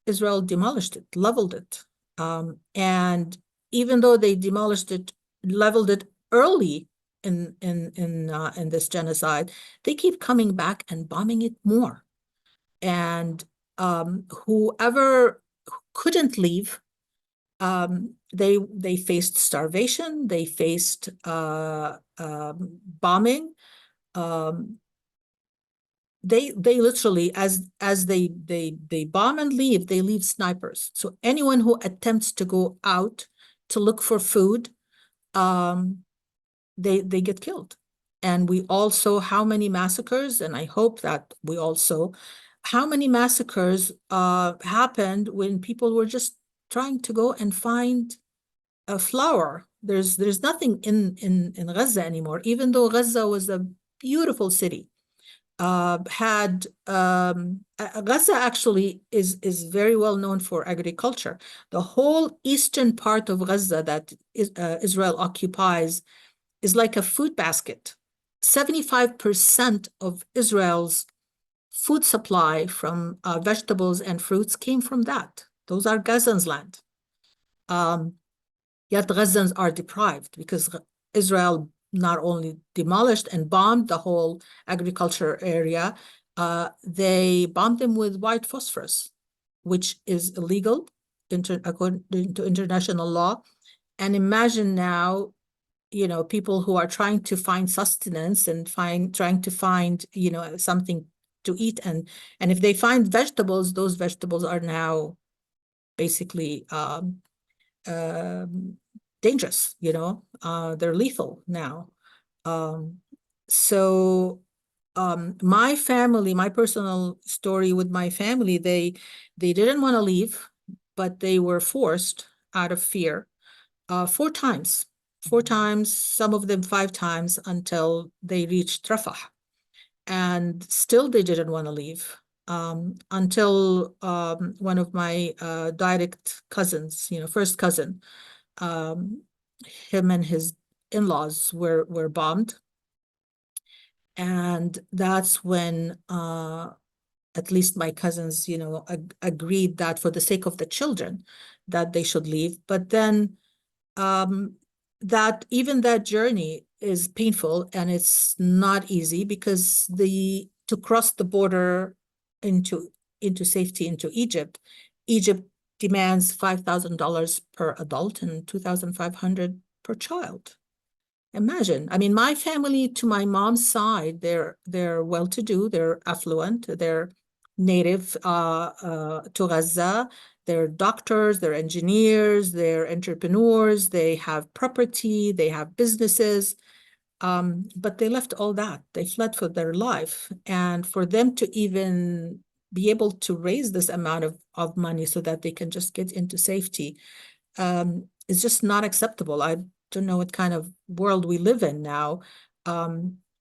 Israel demolished it, leveled it. And even though they demolished it, leveled it early in this genocide, they keep coming back and bombing it more. And whoever couldn't leave, they faced starvation, they faced bombing. They literally, as they bomb and leave, they leave snipers. So anyone who attempts to go out to look for food, they get killed. And we also, how many massacres, and I hope that we also, how many massacres happened when people were just trying to go and find a flower. There's nothing in Gaza anymore, even though Gaza was a beautiful city. Gaza actually is very well known for agriculture. The whole eastern part of Gaza that Israel occupies is like a food basket. 75% of Israel's food supply from vegetables and fruits came from that. Those are Gazans' land. Yet Gazans are deprived because Israel not only demolished and bombed the whole agriculture area, they bombed them with white phosphorus, which is illegal according to international law. And imagine now, people who are trying to find sustenance and trying to find, something to eat. And if they find vegetables, those vegetables are now basically dangerous, they're lethal now. My family, my personal story with my family, they didn't want to leave, but they were forced out of fear 4 times, some of them 5 times, until they reached Rafah. And still they didn't want to leave until one of my direct cousins, first cousin, him and his in-laws were bombed. And that's when at least my cousins, agreed that for the sake of the children, that they should leave. But then that journey is painful, and it's not easy, because to cross the border into safety into Egypt demands $5,000 per adult and $2,500 per child. Imagine. I mean, my family, to my mom's side, they're well-to-do, they're affluent, they're native to Gaza. They're doctors, they're engineers, they're entrepreneurs, they have property, they have businesses, but they left all that. They fled for their life. And for them to even be able to raise this amount of money so that they can just get into safety is just not acceptable. I don't know what kind of world we live in now,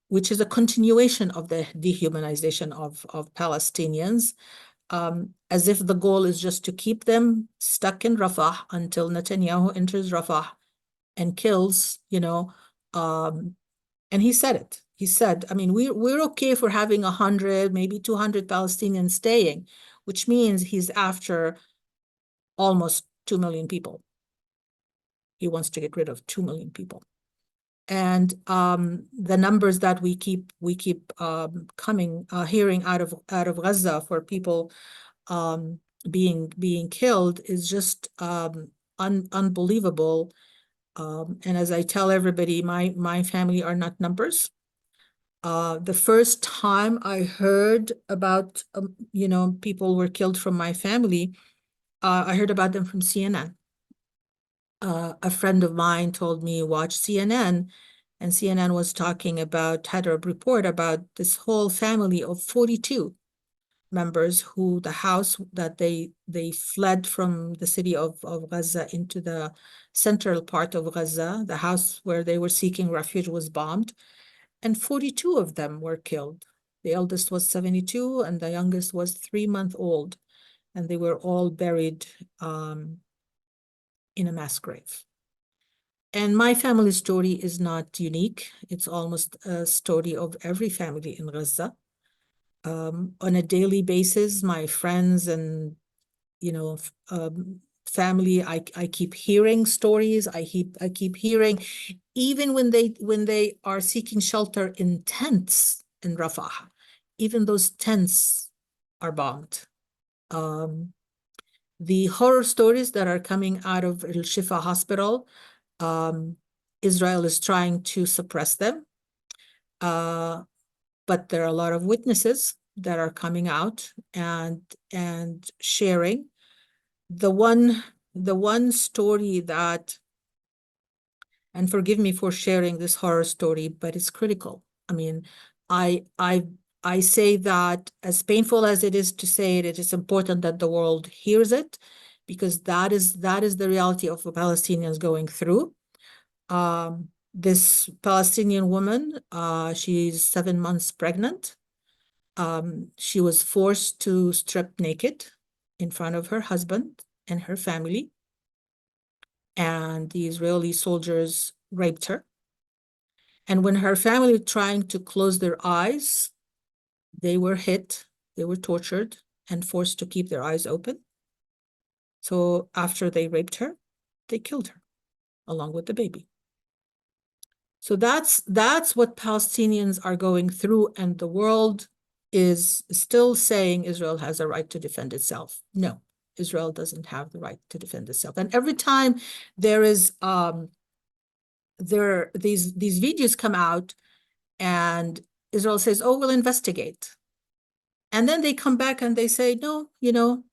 which is a continuation of the dehumanization of Palestinians. As if the goal is just to keep them stuck in Rafah until Netanyahu enters Rafah and kills, and he said it. He said, I mean, we're okay for having 100, maybe 200 Palestinians staying, which means he's after almost 2 million people. He wants to get rid of 2 million people. And the numbers that we keep hearing out of Gaza for people being killed is just unbelievable. And as I tell everybody, my family are not numbers. The first time I heard about people were killed from my family, I heard about them from CNN. A friend of mine told me, watch CNN, and CNN was talking about, had a report about this whole family of 42 members who the house that they fled from the city of Gaza into the central part of Gaza, the house where they were seeking refuge was bombed, and 42 of them were killed. The eldest was 72 and the youngest was 3-month-old, and they were all buried in a mass grave. And my family story is not unique. It's almost a story of every family in Gaza. On a daily basis, my friends and family, I keep hearing stories. I keep hearing, even when they are seeking shelter in tents in Rafah, even those tents are bombed. The horror stories that are coming out of Al Shifa Hospital, Israel is trying to suppress them. But there are a lot of witnesses that are coming out and sharing. The one story that, and forgive me for sharing this horror story, but it's critical. I mean, I say that as painful as it is to say it, it is important that the world hears it, because that is the reality of the Palestinians going through. This Palestinian woman, she's 7 months pregnant. She was forced to strip naked in front of her husband and her family. And the Israeli soldiers raped her. And when her family were trying to close their eyes, they were hit, they were tortured and forced to keep their eyes open. So after they raped her, they killed her along with the baby. So that's what Palestinians are going through, and the world is still saying Israel has a right to defend itself. No, Israel doesn't have the right to defend itself. And every time there is these videos come out and Israel says, oh, we'll investigate. And then they come back and they say, no,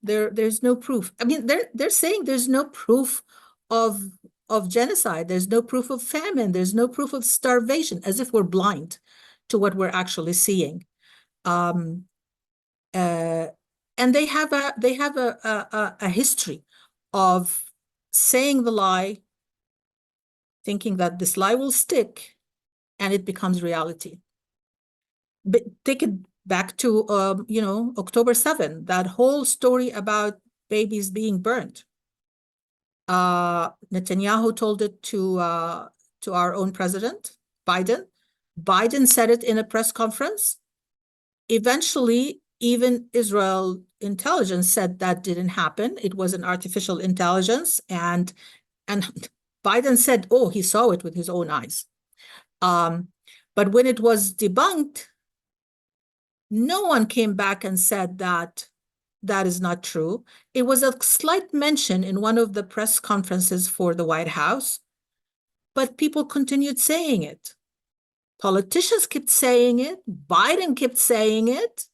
there's no proof. I mean, they're saying there's no proof of genocide. There's no proof of famine. There's no proof of starvation, as if we're blind to what we're actually seeing. And they have a history of saying the lie, thinking that this lie will stick, and it becomes reality. But take it back to October 7, that whole story about babies being burned. Netanyahu told it to our own president, Biden. Biden said it in a press conference. Eventually, even Israel intelligence said that didn't happen. It was an artificial intelligence, and Biden said, oh, he saw it with his own eyes. But when it was debunked, no one came back and said that is not true. It was a slight mention in one of the press conferences for the White House, but people continued saying it. Politicians kept saying it. Biden kept saying it.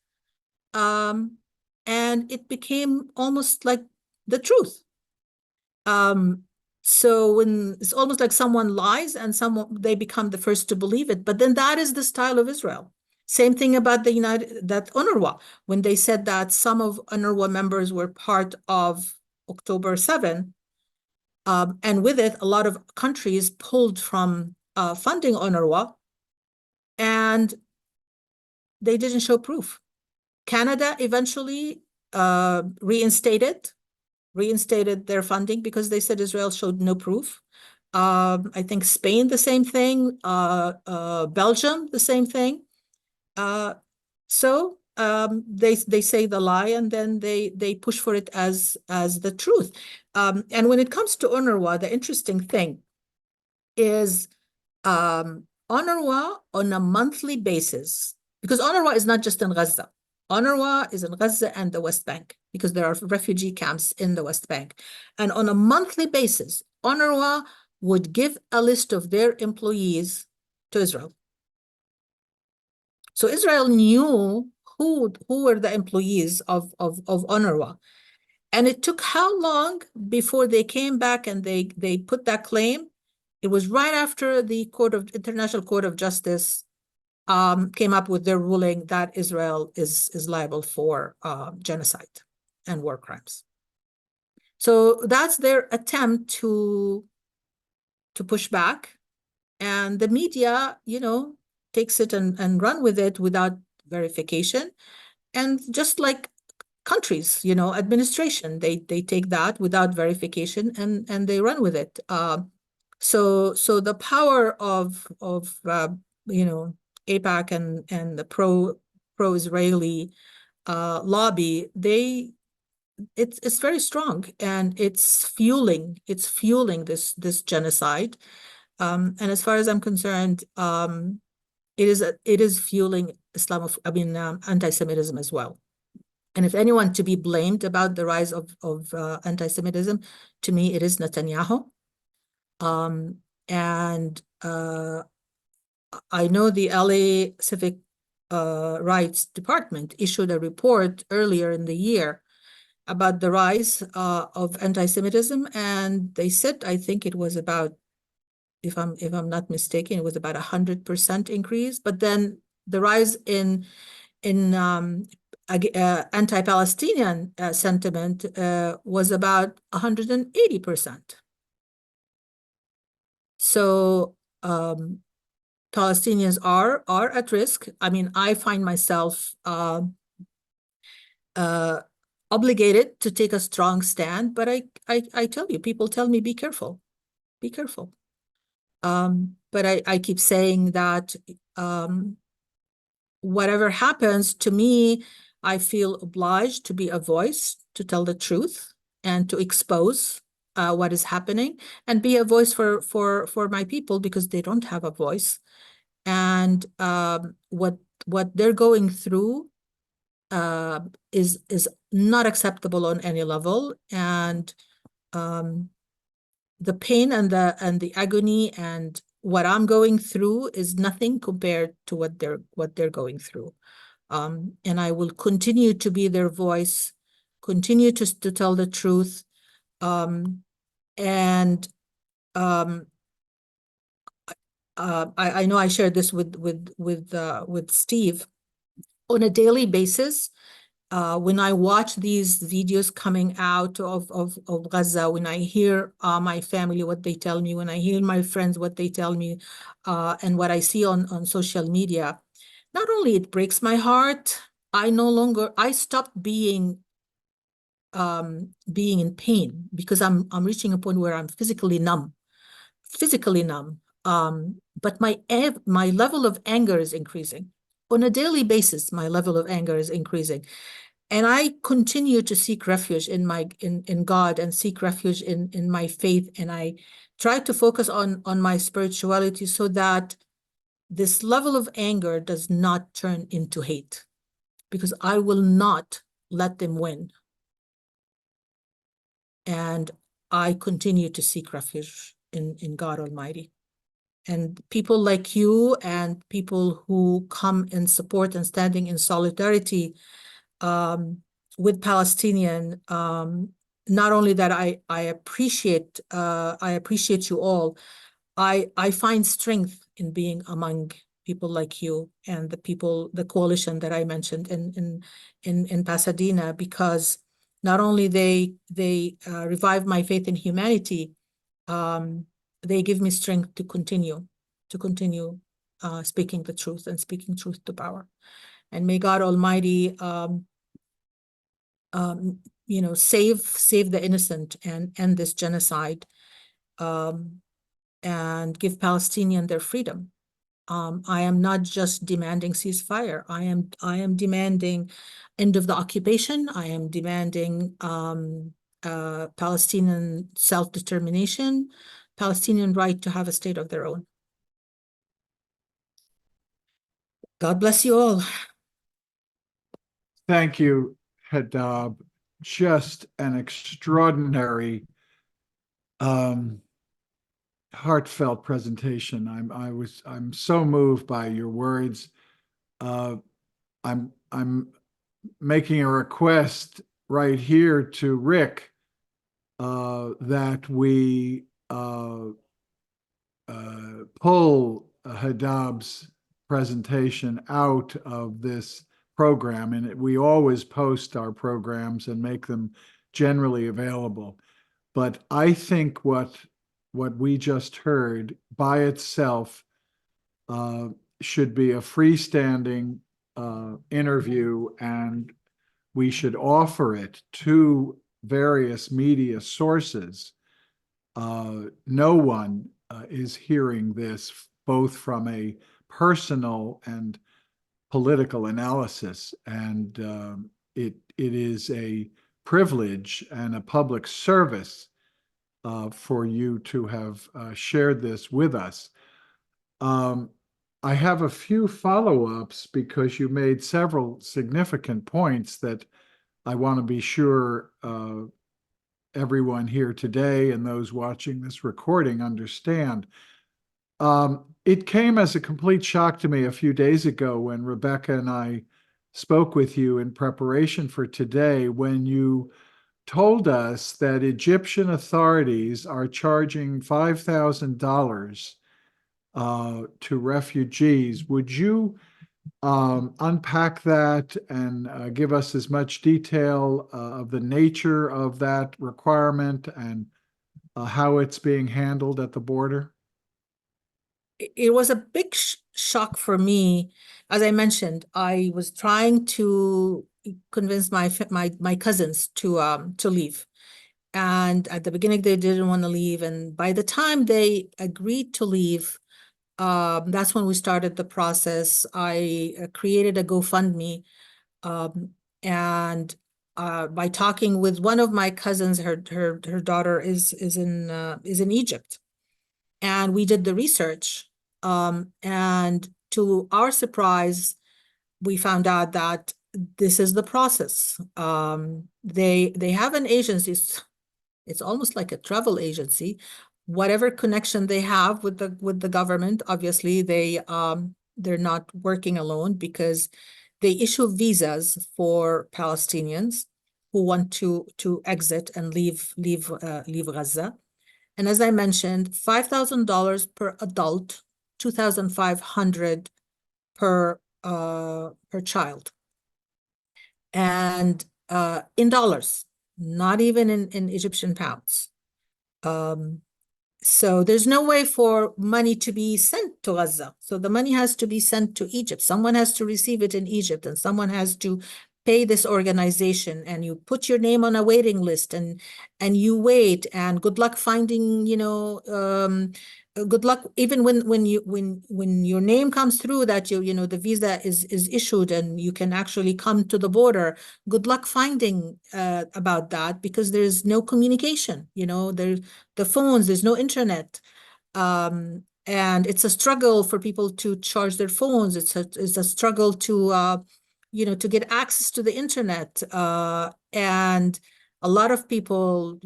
And it became almost like the truth. So when it's almost like someone lies and they become the first to believe it. But then that is the style of Israel. Same thing about that UNRWA, when they said that some of UNRWA members were part of October 7, and with it, a lot of countries pulled from funding UNRWA, and they didn't show proof. Canada eventually reinstated their funding because they said Israel showed no proof. I think Spain, the same thing. Belgium, the same thing. So they say the lie, and then they push for it as the truth. And when it comes to UNRWA, the interesting thing is UNRWA on a monthly basis, because UNRWA is not just in Gaza. UNRWA is in Gaza and the West Bank, because there are refugee camps in the West Bank. And on a monthly basis, UNRWA would give a list of their employees to Israel. So Israel knew who were the employees of UNRWA. And it took how long before they came back and they put that claim? It was right after the International Court of Justice came up with their ruling that Israel is liable for genocide and war crimes. So that's their attempt to push back. And the media, takes it and run with it without verification. And just like countries, administration, they take that without verification and they run with it. So the power of AIPAC and the pro-Israeli lobby, it's very strong, and it's fueling this genocide. And as far as I'm concerned, it is fueling anti-Semitism as well. And if anyone to be blamed about the rise of anti-Semitism, to me, it is Netanyahu. And I know the LA Civic Rights Department issued a report earlier in the year about the rise of anti-Semitism, and they said, I think it was about, if I'm not mistaken, it was about 100% increase. But then the rise in anti-Palestinian sentiment was about 180%. So Palestinians are at risk. I mean, I find myself obligated to take a strong stand, but I tell you, people tell me, be careful. but I keep saying that whatever happens to me, I feel obliged to be a voice, to tell the truth and to expose what is happening, and be a voice for my people, because they don't have a voice. And what they're going through is not acceptable on any level. And the pain and the agony and what I'm going through is nothing compared to what they're going through. And I will continue to be their voice, continue to tell the truth. I know I shared this with Steve. On a daily basis, when I watch these videos coming out of Gaza, when I hear my family, what they tell me, when I hear my friends, what they tell me, and what I see on social media, not only it breaks my heart, I stopped being in pain, because I'm reaching a point where I'm physically numb. But my level of anger is increasing. On a daily basis, my level of anger is increasing. And I continue to seek refuge in God, and seek refuge in my faith. And I try to focus on my spirituality, so that this level of anger does not turn into hate, because I will not let them win. And I continue to seek refuge in God Almighty. And people like you, and people who come in support and standing in solidarity with Palestinian, not only that I appreciate you all, I find strength in being among people like you and the coalition that I mentioned in Pasadena, because not only they revive my faith in humanity, they give me strength to continue speaking the truth and speaking truth to power. And may God Almighty save the innocent and end this genocide, and give Palestinians their freedom. I am not just demanding ceasefire. I am demanding end of the occupation. I am demanding Palestinian self-determination, Palestinian right to have a state of their own. God bless you all. Thank you, Hedab. Just an extraordinary, heartfelt presentation. I'm so moved by your words. I'm making a request right here to Rick that we pull Hedab's presentation out of this program, and we always post our programs and make them generally available. But I think what we just heard by itself should be a freestanding interview, and we should offer it to various media sources. No one is hearing this, both from a personal and political analysis, and it is a privilege and a public service for you to have shared this with us. I have a few follow-ups, because you made several significant points that I want to be sure everyone here today and those watching this recording understand. It came as a complete shock to me a few days ago when Rebecca and I spoke with you in preparation for today, when you told us that Egyptian authorities are charging $5,000 to refugees. Would you unpack that and give us as much detail of the nature of that requirement and how it's being handled at the border? It was a big shock for me. As I mentioned, I was trying to convince my cousins to leave. And at the beginning, they didn't want to leave. And by the time they agreed to leave, That's when we started the process. I created a GoFundMe, and by talking with one of my cousins, her daughter is in Egypt, and we did the research. And to our surprise, we found out that this is the process. They have an agency. It's almost like a travel agency. Whatever connection they have with the government, obviously they're not working alone, because they issue visas for Palestinians who want to exit and leave Gaza. And as I mentioned, $5,000 per adult, $2,500 per child, and in dollars, not even in Egyptian pounds. So there's no way for money to be sent to Gaza. So the money has to be sent to Egypt. Someone has to receive it in Egypt, and someone has to pay this organization, and you put your name on a waiting list, and you wait, and good luck finding, good luck even when your name comes through that the visa is issued and you can actually come to the border. Good luck finding about that, because there's no communication. There's the phones, there's no internet, and it's a struggle for people to charge their phones. It's a struggle to to get access to the internet, and a lot of people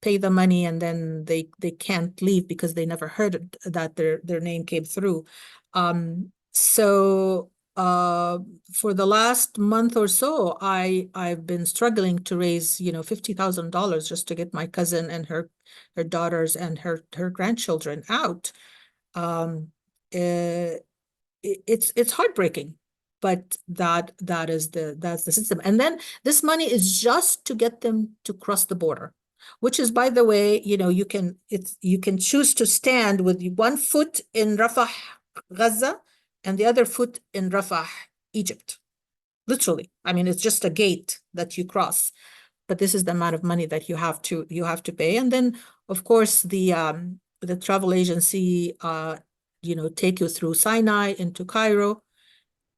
pay the money, and then they can't leave because they never heard that their name came through. So for the last month or so, I've been struggling to raise $50,000 just to get my cousin and her daughters and her grandchildren out. It's heartbreaking, but that's the system. And then this money is just to get them to cross the border, which is, by the way, you can choose to stand with one foot in Rafah, Gaza, and the other foot in Rafah, Egypt. Literally. I mean, it's just a gate that you cross, but this is the amount of money that you have to pay. And then, of course, the travel agency take you through Sinai into Cairo,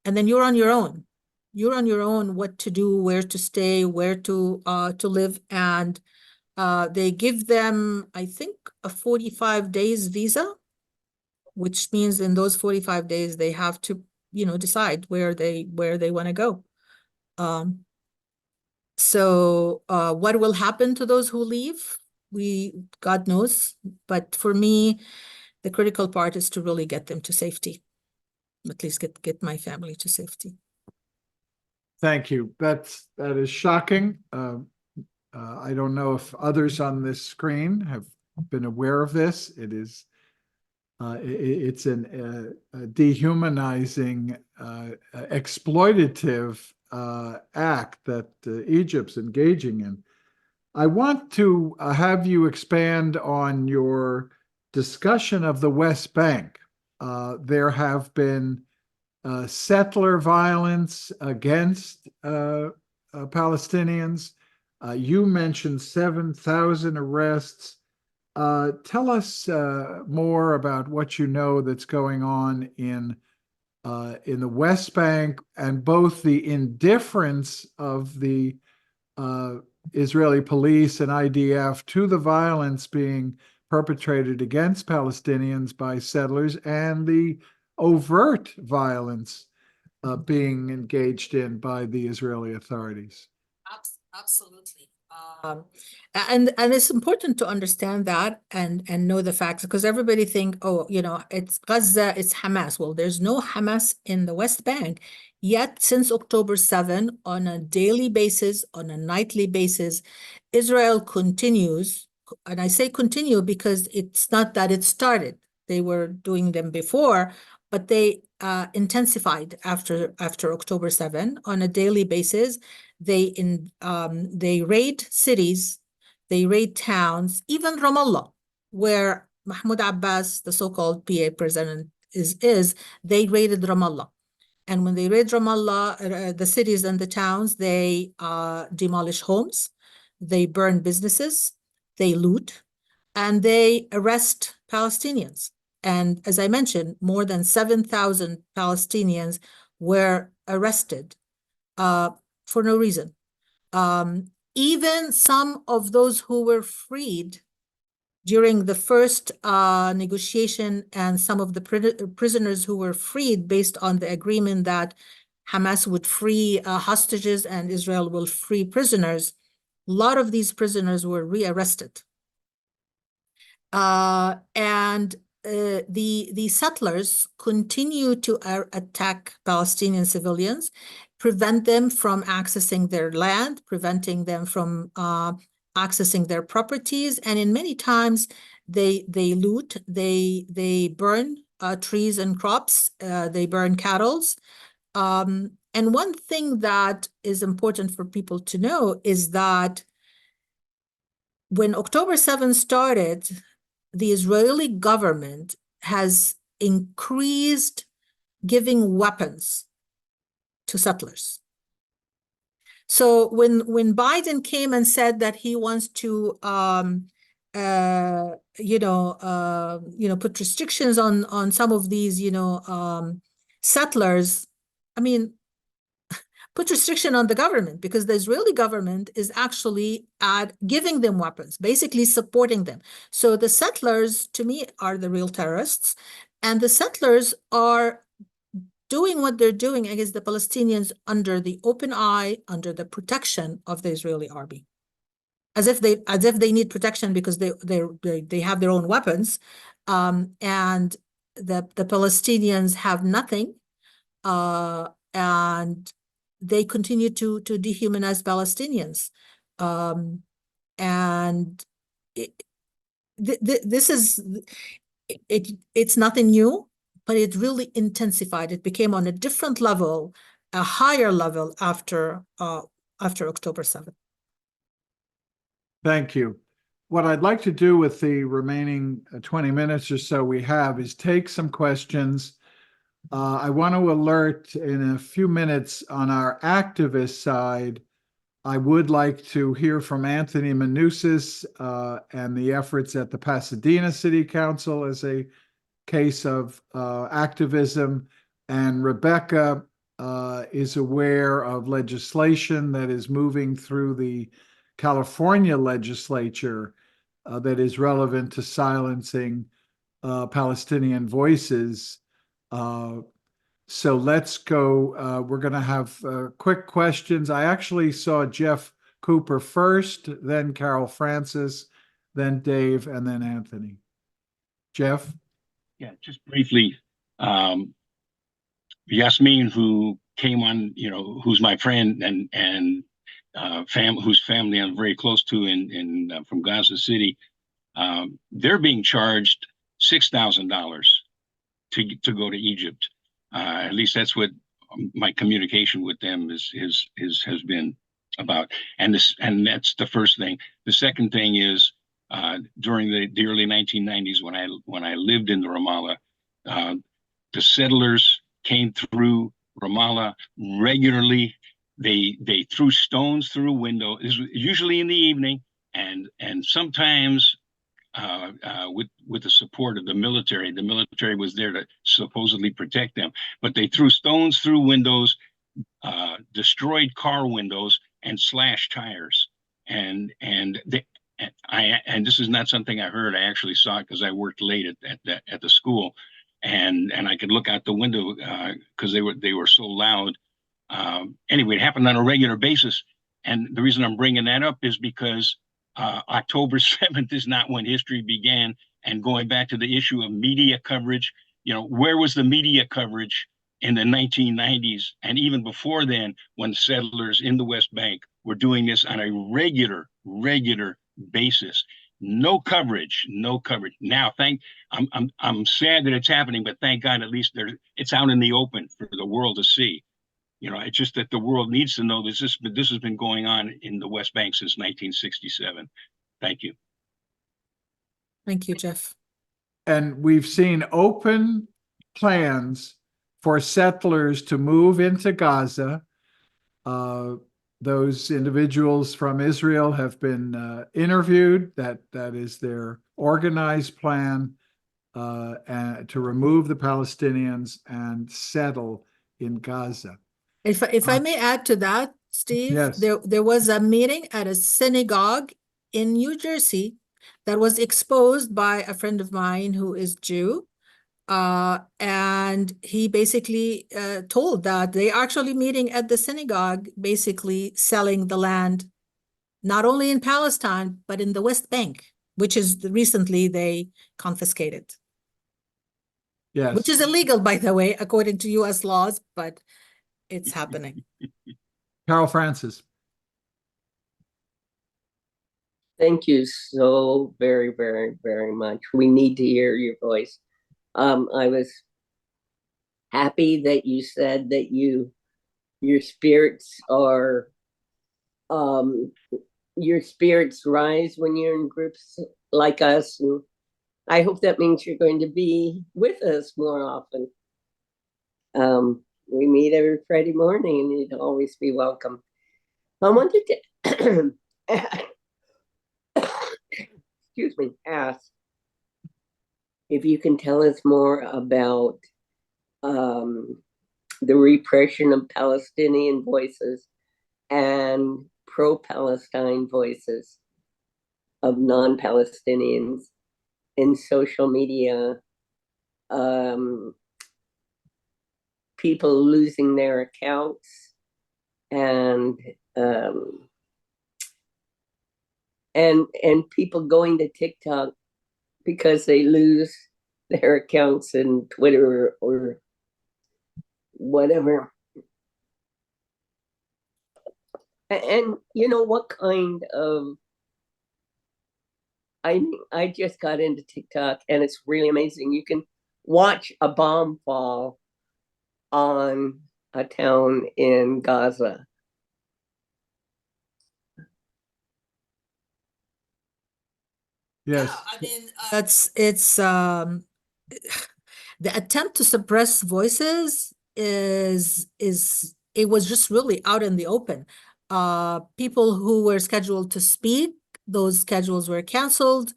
and then you're on your own. You're on your own what to do, where to stay, where to live. And they give them, I think, a 45 days visa, which means in those 45 days, they have to, decide where they want to go. So what will happen to those who leave? God knows. But for me, the critical part is to really get them to safety. At least get my family to safety. Thank you. That is shocking. I don't know if others on this screen have been aware of this. It's a dehumanizing, exploitative act that Egypt's engaging in. I want to have you expand on your discussion of the West Bank. There have been settler violence against Palestinians. You mentioned 7,000 arrests. Tell us more about what you know that's going on in the West Bank, and both the indifference of the Israeli police and IDF to the violence being perpetrated against Palestinians by settlers, and the overt violence being engaged in by the Israeli authorities. Absolutely. And it's important to understand that and know the facts, because everybody think, oh, it's Gaza, it's Hamas. Well, there's no Hamas in the West Bank. Yet since October 7, on a daily basis, on a nightly basis, Israel continues, and I say continue because it's not that it started. They were doing them before, but they intensified after October 7 on a daily basis. They raid cities, they raid towns, even Ramallah, where Mahmoud Abbas, the so-called PA president, is. They raided Ramallah. And when they raid Ramallah, the cities and the towns, they demolish homes, they burn businesses, they loot, and they arrest Palestinians. And as I mentioned, more than 7,000 Palestinians were arrested for no reason. Even some of those who were freed during the first negotiation, and some of the prisoners who were freed based on the agreement that Hamas would free hostages and Israel will free prisoners, a lot of these prisoners were rearrested. And the settlers continue to attack Palestinian civilians, prevent them from accessing their land, preventing them from accessing their properties, and in many times they loot, they burn trees and crops, they burn cattle. And one thing that is important for people to know is that when October 7 started, the Israeli government has increased giving weapons to settlers. So when Biden came and said that he wants to put restrictions on some of these settlers, I mean, put restriction on the government, because the Israeli government is actually giving them weapons, basically supporting them. So the settlers, to me, are the real terrorists, and the settlers are doing what they're doing against the Palestinians under the open eye, under the protection of the Israeli army, as if they need protection because they have their own weapons, and the Palestinians have nothing, and they continue to dehumanize Palestinians, and it's nothing new, but it really intensified. It became on a different level, a higher level after October 7th. Thank you. What I'd like to do with the remaining 20 minutes or so we have is take some questions. I want to alert in a few minutes on our activist side. I would like to hear from Anthony Manousis and the efforts at the Pasadena City Council as a case of activism. And Rebecca is aware of legislation that is moving through the California legislature that is relevant to silencing Palestinian voices. So let's go. We're going to have quick questions. I actually saw Jeff Cooper first, then Carol Francis, then Dave, and then Anthony. Jeff? Yeah, just briefly, Yasmin, who came on, who's my friend and whose family I'm very close to in from Gaza City, they're being charged $6,000 to go to Egypt. At least that's what my communication with them has been about. And that's the first thing. The second thing is during the early 1990s, when I lived in the Ramallah, the settlers came through Ramallah regularly. They threw stones through a window, usually in the evening, and sometimes with the support of the military. The military was there to supposedly protect them, but they threw stones through windows, destroyed car windows, and slashed tires. And this is not something I heard. I actually saw it because I worked late at the school, and I could look out the window because they were so loud. Anyway, it happened on a regular basis, and the reason I'm bringing that up is because October 7th is not when history began. And going back to the issue of media coverage, where was the media coverage in the 1990s and even before then, when settlers in the West Bank were doing this on a regular basis? No coverage. Now, I'm sad that it's happening, but thank God at least it's out in the open for the world to see. It's just that the world needs to know this has been going on in the West Bank since 1967. Thank you. Thank you, Jeff. And we've seen open plans for settlers to move into Gaza. Those individuals from Israel have been interviewed. That is their organized plan. and to remove the Palestinians and settle in Gaza. If I may add to that, Steve, Yes. there was a meeting at a synagogue in New Jersey that was exposed by a friend of mine who is Jew. And he basically told that they actually meeting at the synagogue, basically selling the land, not only in Palestine, but in the West Bank, which is recently they confiscated. Yes. Which is illegal, by the way, according to US laws, but it's happening. Carol Francis. Thank you so very, very, very much. We need to hear your voice. I was happy that you said that your spirits are your spirits rise when you're in groups like us, and I hope that means you're going to be with us more often. We meet every Friday morning, and you'd always be welcome. I wanted to excuse me, ask if you can tell us more about the repression of Palestinian voices and pro-Palestine voices of non-Palestinians in social media, people losing their accounts, and people going to TikTok because they lose their accounts in Twitter or whatever. And you know what kind of, I just got into TikTok and it's really amazing. You can watch a bomb fall on a town in Gaza. Yes. Yeah, I mean, it's the attempt to suppress voices is it was just really out in the open. People who were scheduled to speak, those schedules were canceled.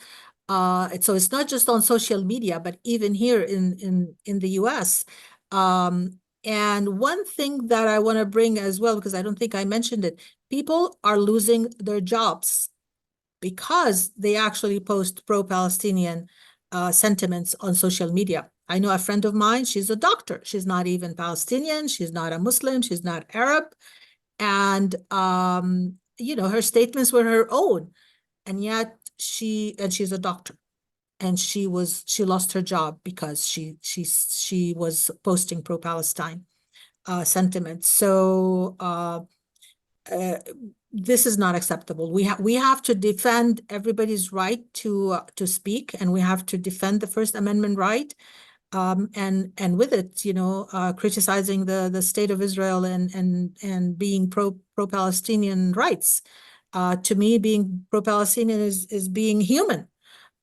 So it's not just on social media, but even here in the US. And one thing that I want to bring as well, because I don't think I mentioned it, people are losing their jobs because they actually post pro-Palestinian sentiments on social media. I know a friend of mine, she's a doctor. She's not even Palestinian. She's not a Muslim. She's not Arab. And, you know, her statements were her own. And yet she's a doctor. And she lost her job because she was posting pro-Palestine sentiments. So this is not acceptable. We have to defend everybody's right to speak, and we have to defend the First Amendment right. And with it, you know, criticizing the state of Israel and being pro-Palestinian rights. To me, being pro-Palestinian is being human.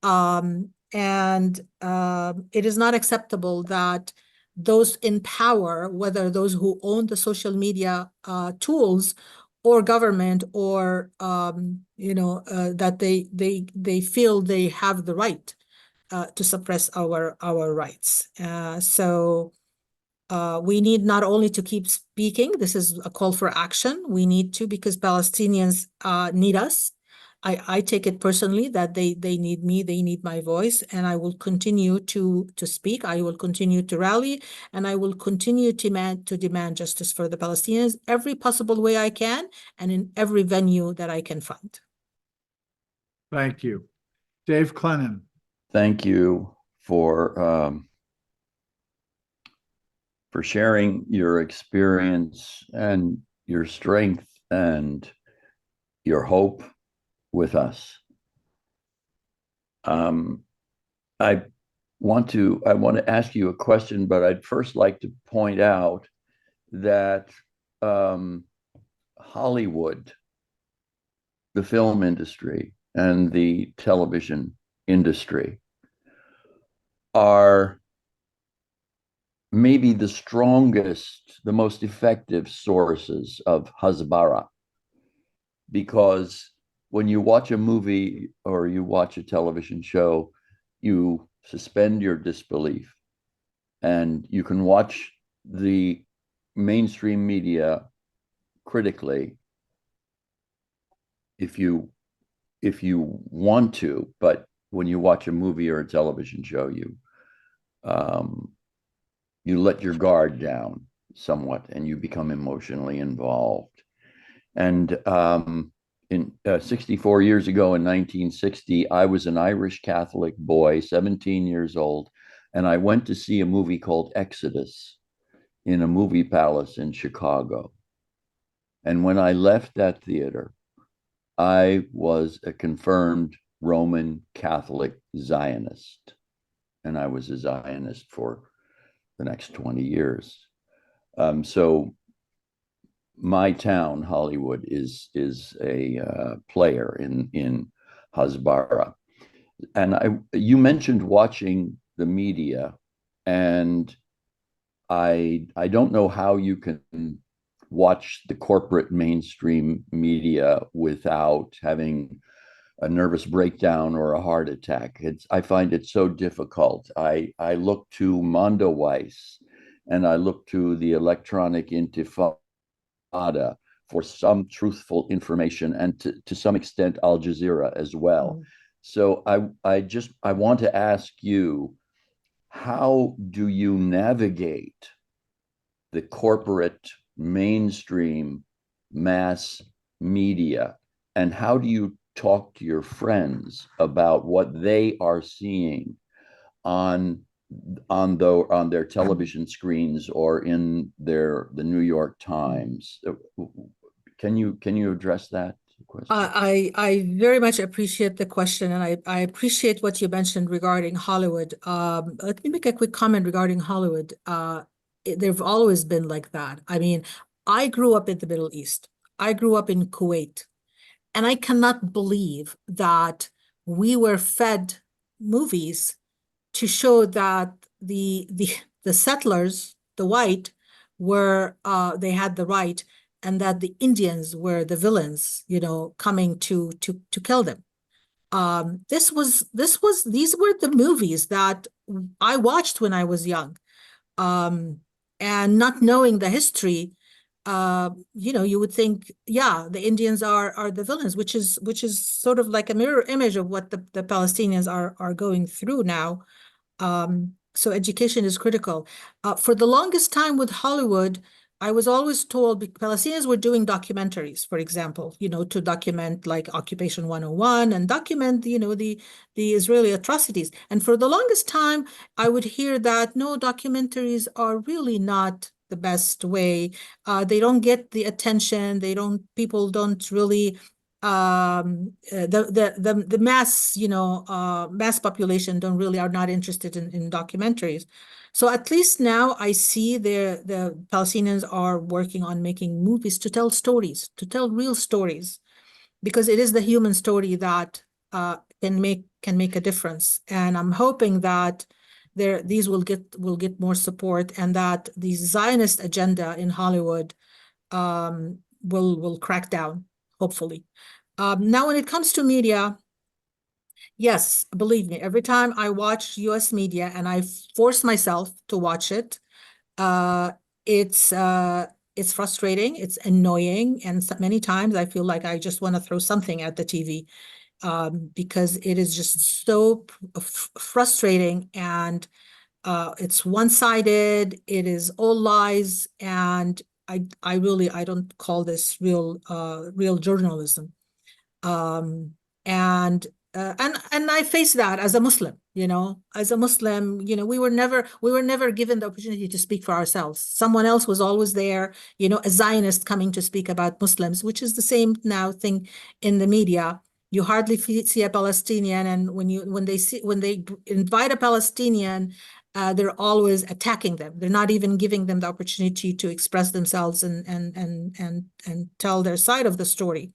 And it is not acceptable that those in power, whether those who own the social media tools or government, or you know, that they feel they have the right to suppress our rights. So we need not only to keep speaking. This is a call for action. We need to, because Palestinians need us. I take it personally that they need me, they need my voice, and I will continue to speak. I will continue to rally, and I will continue to demand justice for the Palestinians every possible way I can, and in every venue that I can find. Thank you. Dave Clennon. Thank you for sharing your experience and your strength and your hope with us. I want to ask you a question, but I'd first like to point out that Hollywood, the film industry, and the television industry are maybe the strongest, the most effective sources of hasbara, because when you watch a movie or you watch a television show, you suspend your disbelief, and you can watch the mainstream media critically if you want to, but when you watch a movie or a television show, you let your guard down somewhat and you become emotionally involved. And in 64 years ago, in 1960, I was an Irish Catholic boy, 17 years old, and I went to see a movie called Exodus in a movie palace in Chicago. And when I left that theater, I was a confirmed Roman Catholic Zionist, and I was a Zionist for the next 20 years. So my town, Hollywood, is a player in Hasbara. And you mentioned watching the media, and I don't know how you can watch the corporate mainstream media without having a nervous breakdown or a heart attack. I find it so difficult. I look to Mondoweiss and I look to the Electronic Intifada for some truthful information, and to some extent Al Jazeera as well. So I want to ask you, how do you navigate the corporate mainstream mass media, and how do you talk to your friends about what they are seeing on their television screens or in the New York Times? Can you address that question? I very much appreciate the question, and I appreciate what you mentioned regarding Hollywood. Let me make a quick comment regarding Hollywood. They've always been like that. I mean, I grew up in the Middle East. I grew up in Kuwait, and I cannot believe that we were fed movies to show that the settlers, the white, were they had the right, and that the Indians were the villains, coming to kill them. These were the movies that I watched when I was young. And not knowing the history, you would think, yeah, the Indians are the villains, which is sort of like a mirror image of what the Palestinians are going through now. So education is critical. For the longest time with Hollywood, I was always told Palestinians were doing documentaries, for example, to document like Occupation 101 and document, the Israeli atrocities. And for the longest time, I would hear that no, documentaries are really not the best way. They don't get the attention. People don't really, the mass, mass population are not interested in documentaries. So at least now I see the Palestinians are working on making movies to tell stories, to tell real stories, because it is the human story that can make a difference. And I'm hoping that these will get more support, and that the Zionist agenda in Hollywood will crack down, hopefully. Now, when it comes to media, yes, believe me, every time I watch US media, and I force myself to watch it, it's frustrating, it's annoying, and many times I feel like I just want to throw something at the TV, because it is just so frustrating, and it's one-sided, it is all lies, and I don't call this real journalism. And I face that as a Muslim, we were never given the opportunity to speak for ourselves. Someone else was always there, a Zionist coming to speak about Muslims, which is the same now thing in the media. You hardly see a Palestinian, and when they invite a Palestinian, they're always attacking them. They're not even giving them the opportunity to express themselves and tell their side of the story.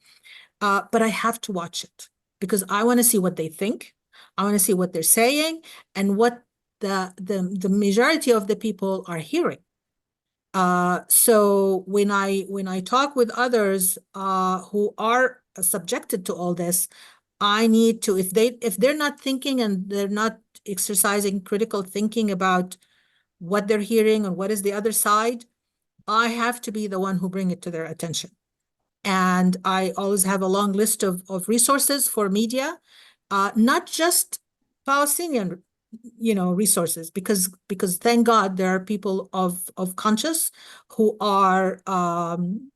But I have to watch it because I want to see what they think. I want to see what they're saying and what the majority of the people are hearing. So when I talk with others who are subjected to all this, I need to, if they're not thinking and they're not exercising critical thinking about what they're hearing and what is the other side, I have to be the one who bring it to their attention. And I always have a long list of resources for media, not just Palestinian, resources, because thank God there are people of conscience who are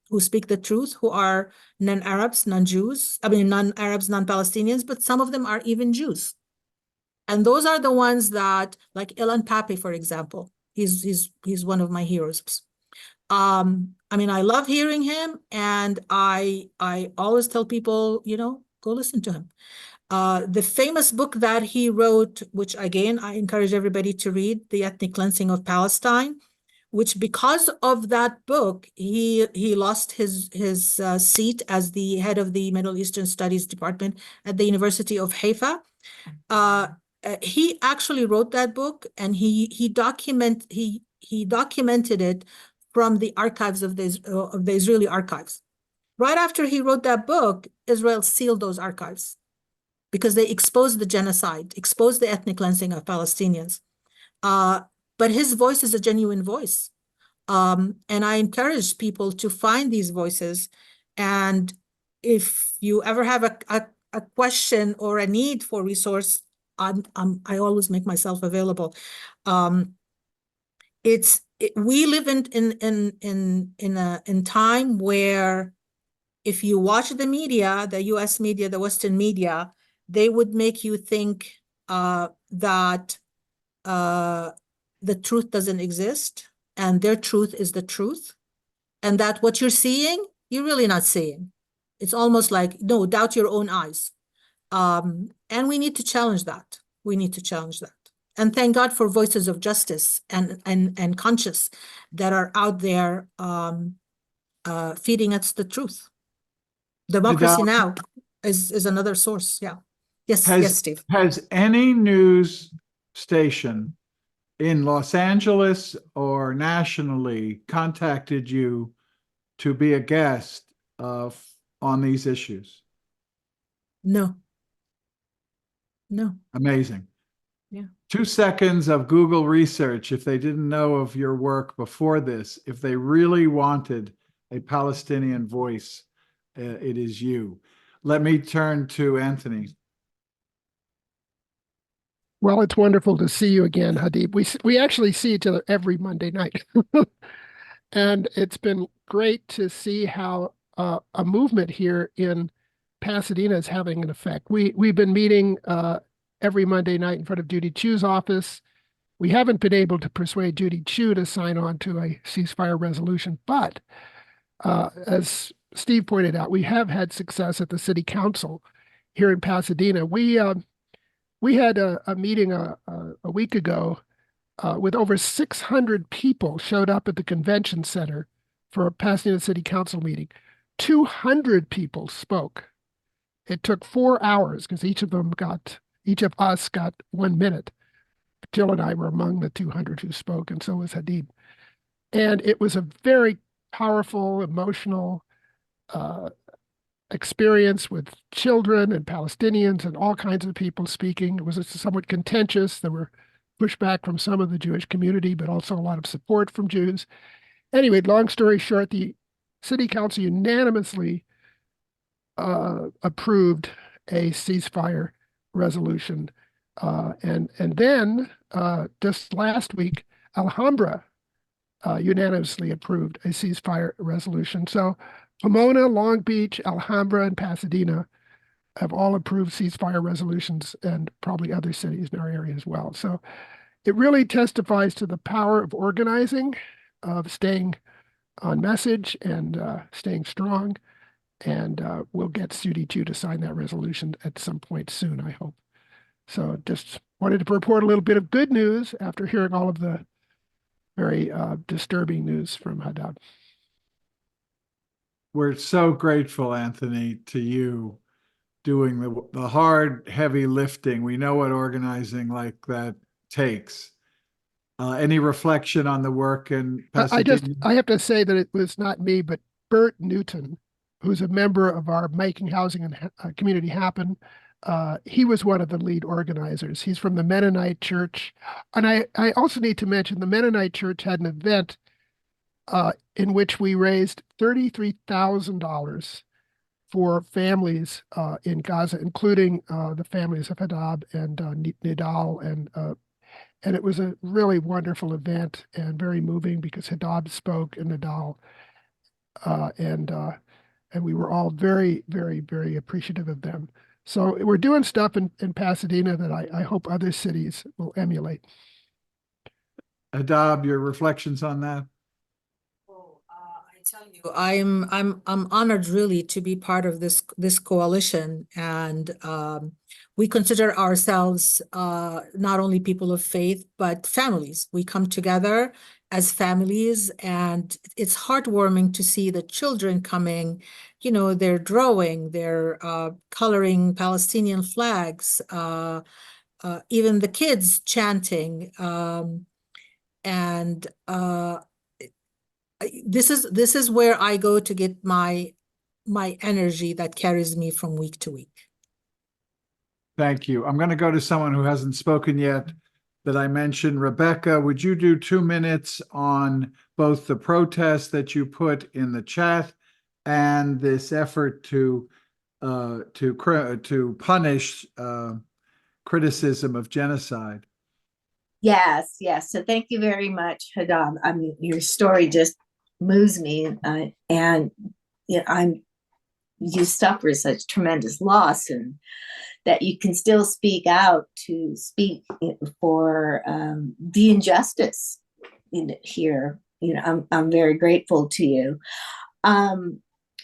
who speak the truth, who are non-Arabs, non-Jews, non-Arabs, non-Palestinians, but some of them are even Jews. And those are the ones that, like Ilan Pappé, for example, he's one of my heroes. I love hearing him, and I always tell people, go listen to him. The famous book that he wrote, which again, I encourage everybody to read, The Ethnic Cleansing of Palestine, which because of that book, he lost his seat as the head of the Middle Eastern Studies Department at the University of Haifa. He actually wrote that book, and he documented it from the archives of the Israeli archives. Right after he wrote that book, Israel sealed those archives because they exposed the genocide, exposed the ethnic cleansing of Palestinians. But his voice is a genuine voice. And I encourage people to find these voices. And if you ever have a question or a need for resource, I always make myself available. We live in time where if you watch the media, the US media, the Western media, they would make you think that the truth doesn't exist, and their truth is the truth, and that what you're seeing, you're really not seeing. It's almost like, no, doubt your own eyes. And we need to challenge that. We need to challenge that. And thank God for voices of justice and conscience that are out there feeding us the truth. Democracy Now! is another source. Yeah. Yes, Steve. Has any news station in Los Angeles or nationally contacted you to be a guest on these issues? No. Amazing. Yeah. 2 seconds of Google research, if they didn't know of your work before this, if they really wanted a Palestinian voice, it is you. Let me turn to Anthony. Well, it's wonderful to see you again, Hedab. We actually see each other every Monday night. And it's been great to see how a movement here in Pasadena is having an effect. We've been meeting every Monday night in front of Judy Chu's office. We haven't been able to persuade Judy Chu to sign on to a ceasefire resolution, but as Steve pointed out, we have had success at the city council here in Pasadena. We had a meeting a week ago with over 600 people showed up at the convention center for a Pasadena City Council meeting. 200 people spoke. It took 4 hours because each of us got 1 minute. Jill and I were among the 200 who spoke, and so was Hedab. And it was a very powerful, emotional experience with children and Palestinians and all kinds of people speaking. It was somewhat contentious. There were pushback from some of the Jewish community, but also a lot of support from Jews. Anyway, long story short, the city council unanimously approved a ceasefire resolution. And then just last week, Alhambra unanimously approved a ceasefire resolution. So Pomona, Long Beach, Alhambra, and Pasadena have all approved ceasefire resolutions, and probably other cities in our area as well. So it really testifies to the power of organizing, of staying on message and staying strong. And we'll get Judy Chu to sign that resolution at some point soon, I hope. So just wanted to report a little bit of good news after hearing all of the very disturbing news from Hedab. We're so grateful, Anthony, to you doing the hard, heavy lifting. We know what organizing like that takes. Any reflection on the work in Pasadena? I have to say that it was not me, but Bert Newton, who's a member of our Making Housing and Community Happen he was one of the lead organizers. He's from the Mennonite Church. And I also need to mention the Mennonite Church had an event in which we raised $33,000 for families in Gaza, including the families of Hedab and Nidal. And it was a really wonderful event and very moving because Hedab spoke and Nidal. And we were all very, very, very appreciative of them. So we're doing stuff in Pasadena that I hope other cities will emulate. Hedab, your reflections on that? I tell you, I'm honored really to be part of this coalition, and we consider ourselves not only people of faith but families. We come together as families, and it's heartwarming to see the children coming. You know, they're drawing, they're coloring Palestinian flags, even the kids chanting, and this is where I go to get my energy that carries me from week to week. Thank you. I'm going to go to someone who hasn't spoken yet that I mentioned. Rebecca, would you do 2 minutes on both the protest that you put in the chat and this effort to punish criticism of genocide? Yes. So thank you very much, Hedab. I mean, your story just moves me, and you know, you suffer such tremendous loss, and that you can still speak out to speak for the injustice here. You know, I'm very grateful to you.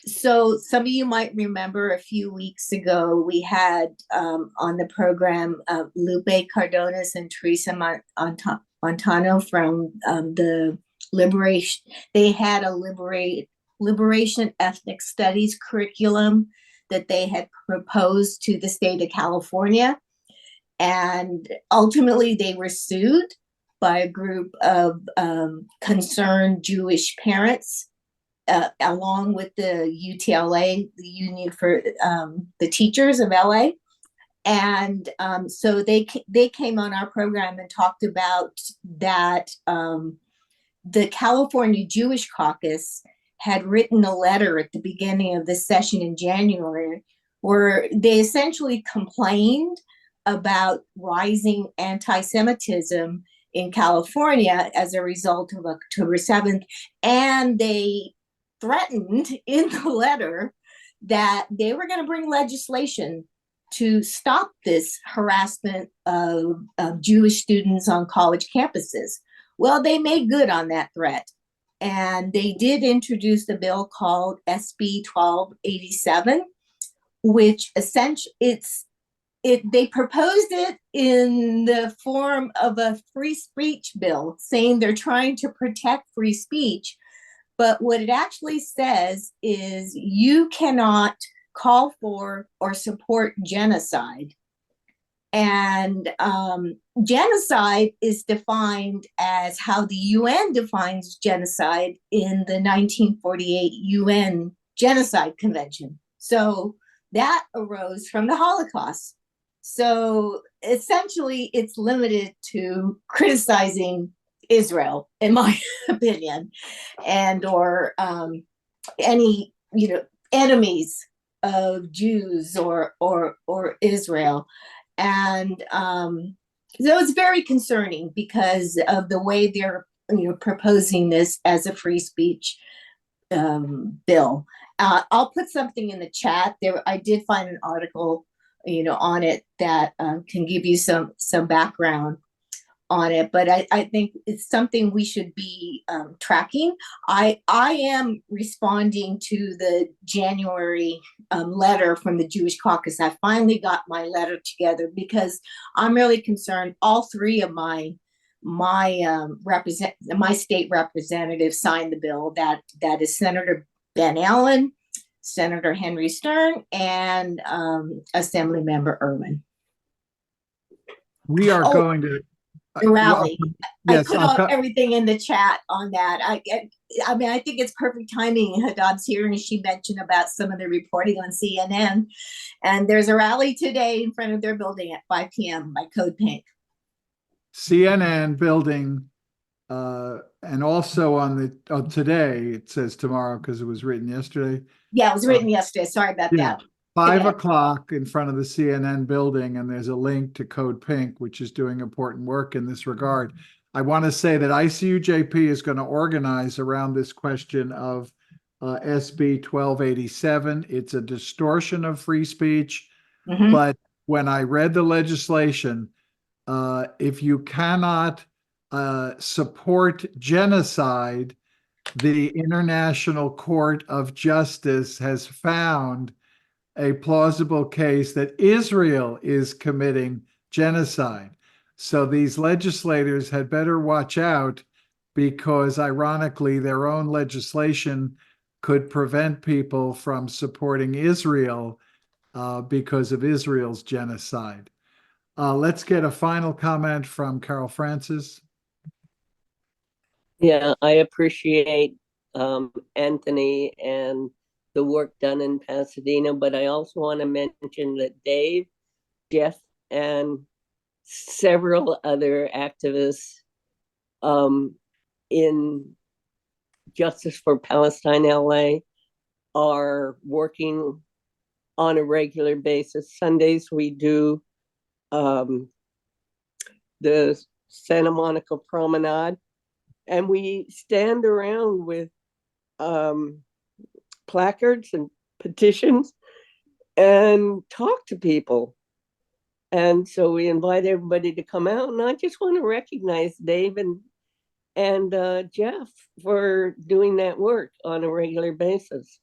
So some of you might remember a few weeks ago we had on the program Lupe Cardones and Teresa Montano from the Liberation. They had a Liberation Ethnic Studies curriculum that they had proposed to the state of California. And ultimately they were sued by a group of concerned Jewish parents, along with the UTLA, the Union for the Teachers of LA. And so they came on our program and talked about that the California Jewish Caucus had written a letter at the beginning of this session in January where they essentially complained about rising anti-Semitism in California as a result of October 7th. And they threatened in the letter that they were going to bring legislation to stop this harassment of Jewish students on college campuses. Well, they made good on that threat. And they did introduce a bill called SB 1287, which essentially they proposed it in the form of a free speech bill, saying they're trying to protect free speech. But what it actually says is you cannot call for or support genocide. And genocide is defined as how the UN defines genocide in the 1948 UN Genocide Convention. So that arose from the Holocaust. So essentially, it's limited to criticizing Israel, in my opinion, and or any enemies of Jews or Israel. And so it's very concerning because of the way they're proposing this as a free speech bill. I'll put something in the chat there. I did find an article on it that can give you some background on it, but I think it's something we should be tracking. I am responding to the January letter from the Jewish Caucus. I finally got my letter together because I'm really concerned. All three of my state representatives signed the bill. That is Senator Ben Allen, Senator Henry Stern, and Assemblymember Irwin. We are going to The rally. I Yes, put I'll all, cut- everything in the chat on that. I mean, I think it's perfect timing. Hedab's here, and she mentioned about some of the reporting on CNN. And there's a rally today in front of their building at 5 p.m. by Code Pink. CNN building, and also on the today, it says tomorrow because it was written yesterday. Yeah, it was written yesterday. Sorry about Yeah. that. 5 Today. o'clock in front of the CNN building, and there's a link to Code Pink, which is doing important work in this regard. I want to say that ICUJP is going to organize around this question of SB 1287. It's a distortion of free speech, Mhm. but when I read the legislation, if you cannot support genocide, the International Court of Justice has found a plausible case that Israel is committing genocide. So these legislators had better watch out, because ironically, their own legislation could prevent people from supporting Israel because of Israel's genocide. Let's get a final comment from Carol Francis. Yeah, I appreciate Anthony and the work done in Pasadena, but I also want to mention that Dave, Jeff, and several other activists in Justice for Palestine LA are working on a regular basis. Sundays we do the Santa Monica Promenade, and we stand around with placards and petitions and talk to people. And so we invite everybody to come out. And I just want to recognize Dave and Jeff for doing that work on a regular basis.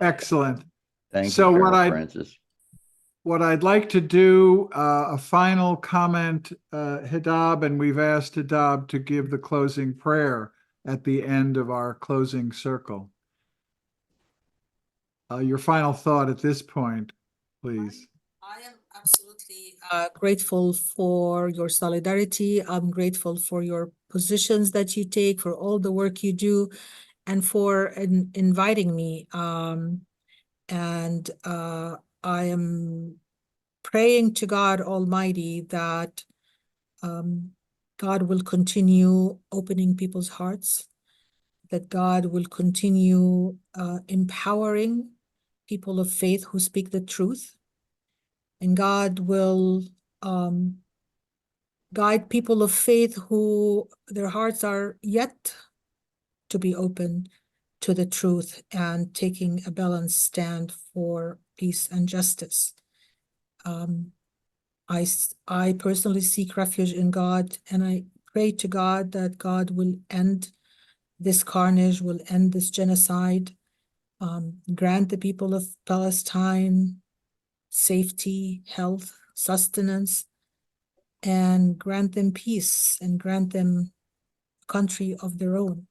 Excellent. Thank So you, what Carol I- Francis. What I'd like to do, a final comment, Hedab, and we've asked Hedab to give the closing prayer at the end of our closing circle. Your final thought at this point, please. I am absolutely grateful for your solidarity. I'm grateful for your positions that you take, for all the work you do, and for inviting me. I am praying to God Almighty that God will continue opening people's hearts, that God will continue empowering people of faith who speak the truth, and God will guide people of faith who their hearts are yet to be open to the truth and taking a balanced stand for peace and justice. I personally seek refuge in God, and I pray to God that God will end this carnage, will end this genocide, grant the people of Palestine safety, health, sustenance, and grant them peace, and grant them a country of their own.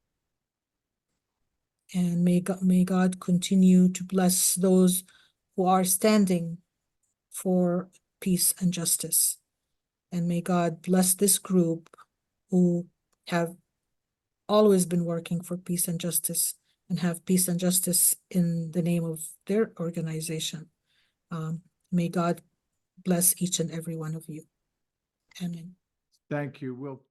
And may God continue to bless those who are standing for peace and justice. And may God bless this group who have always been working for peace and justice, and have peace and justice in the name of their organization. May God bless each and every one of you. Amen. Thank you. We'll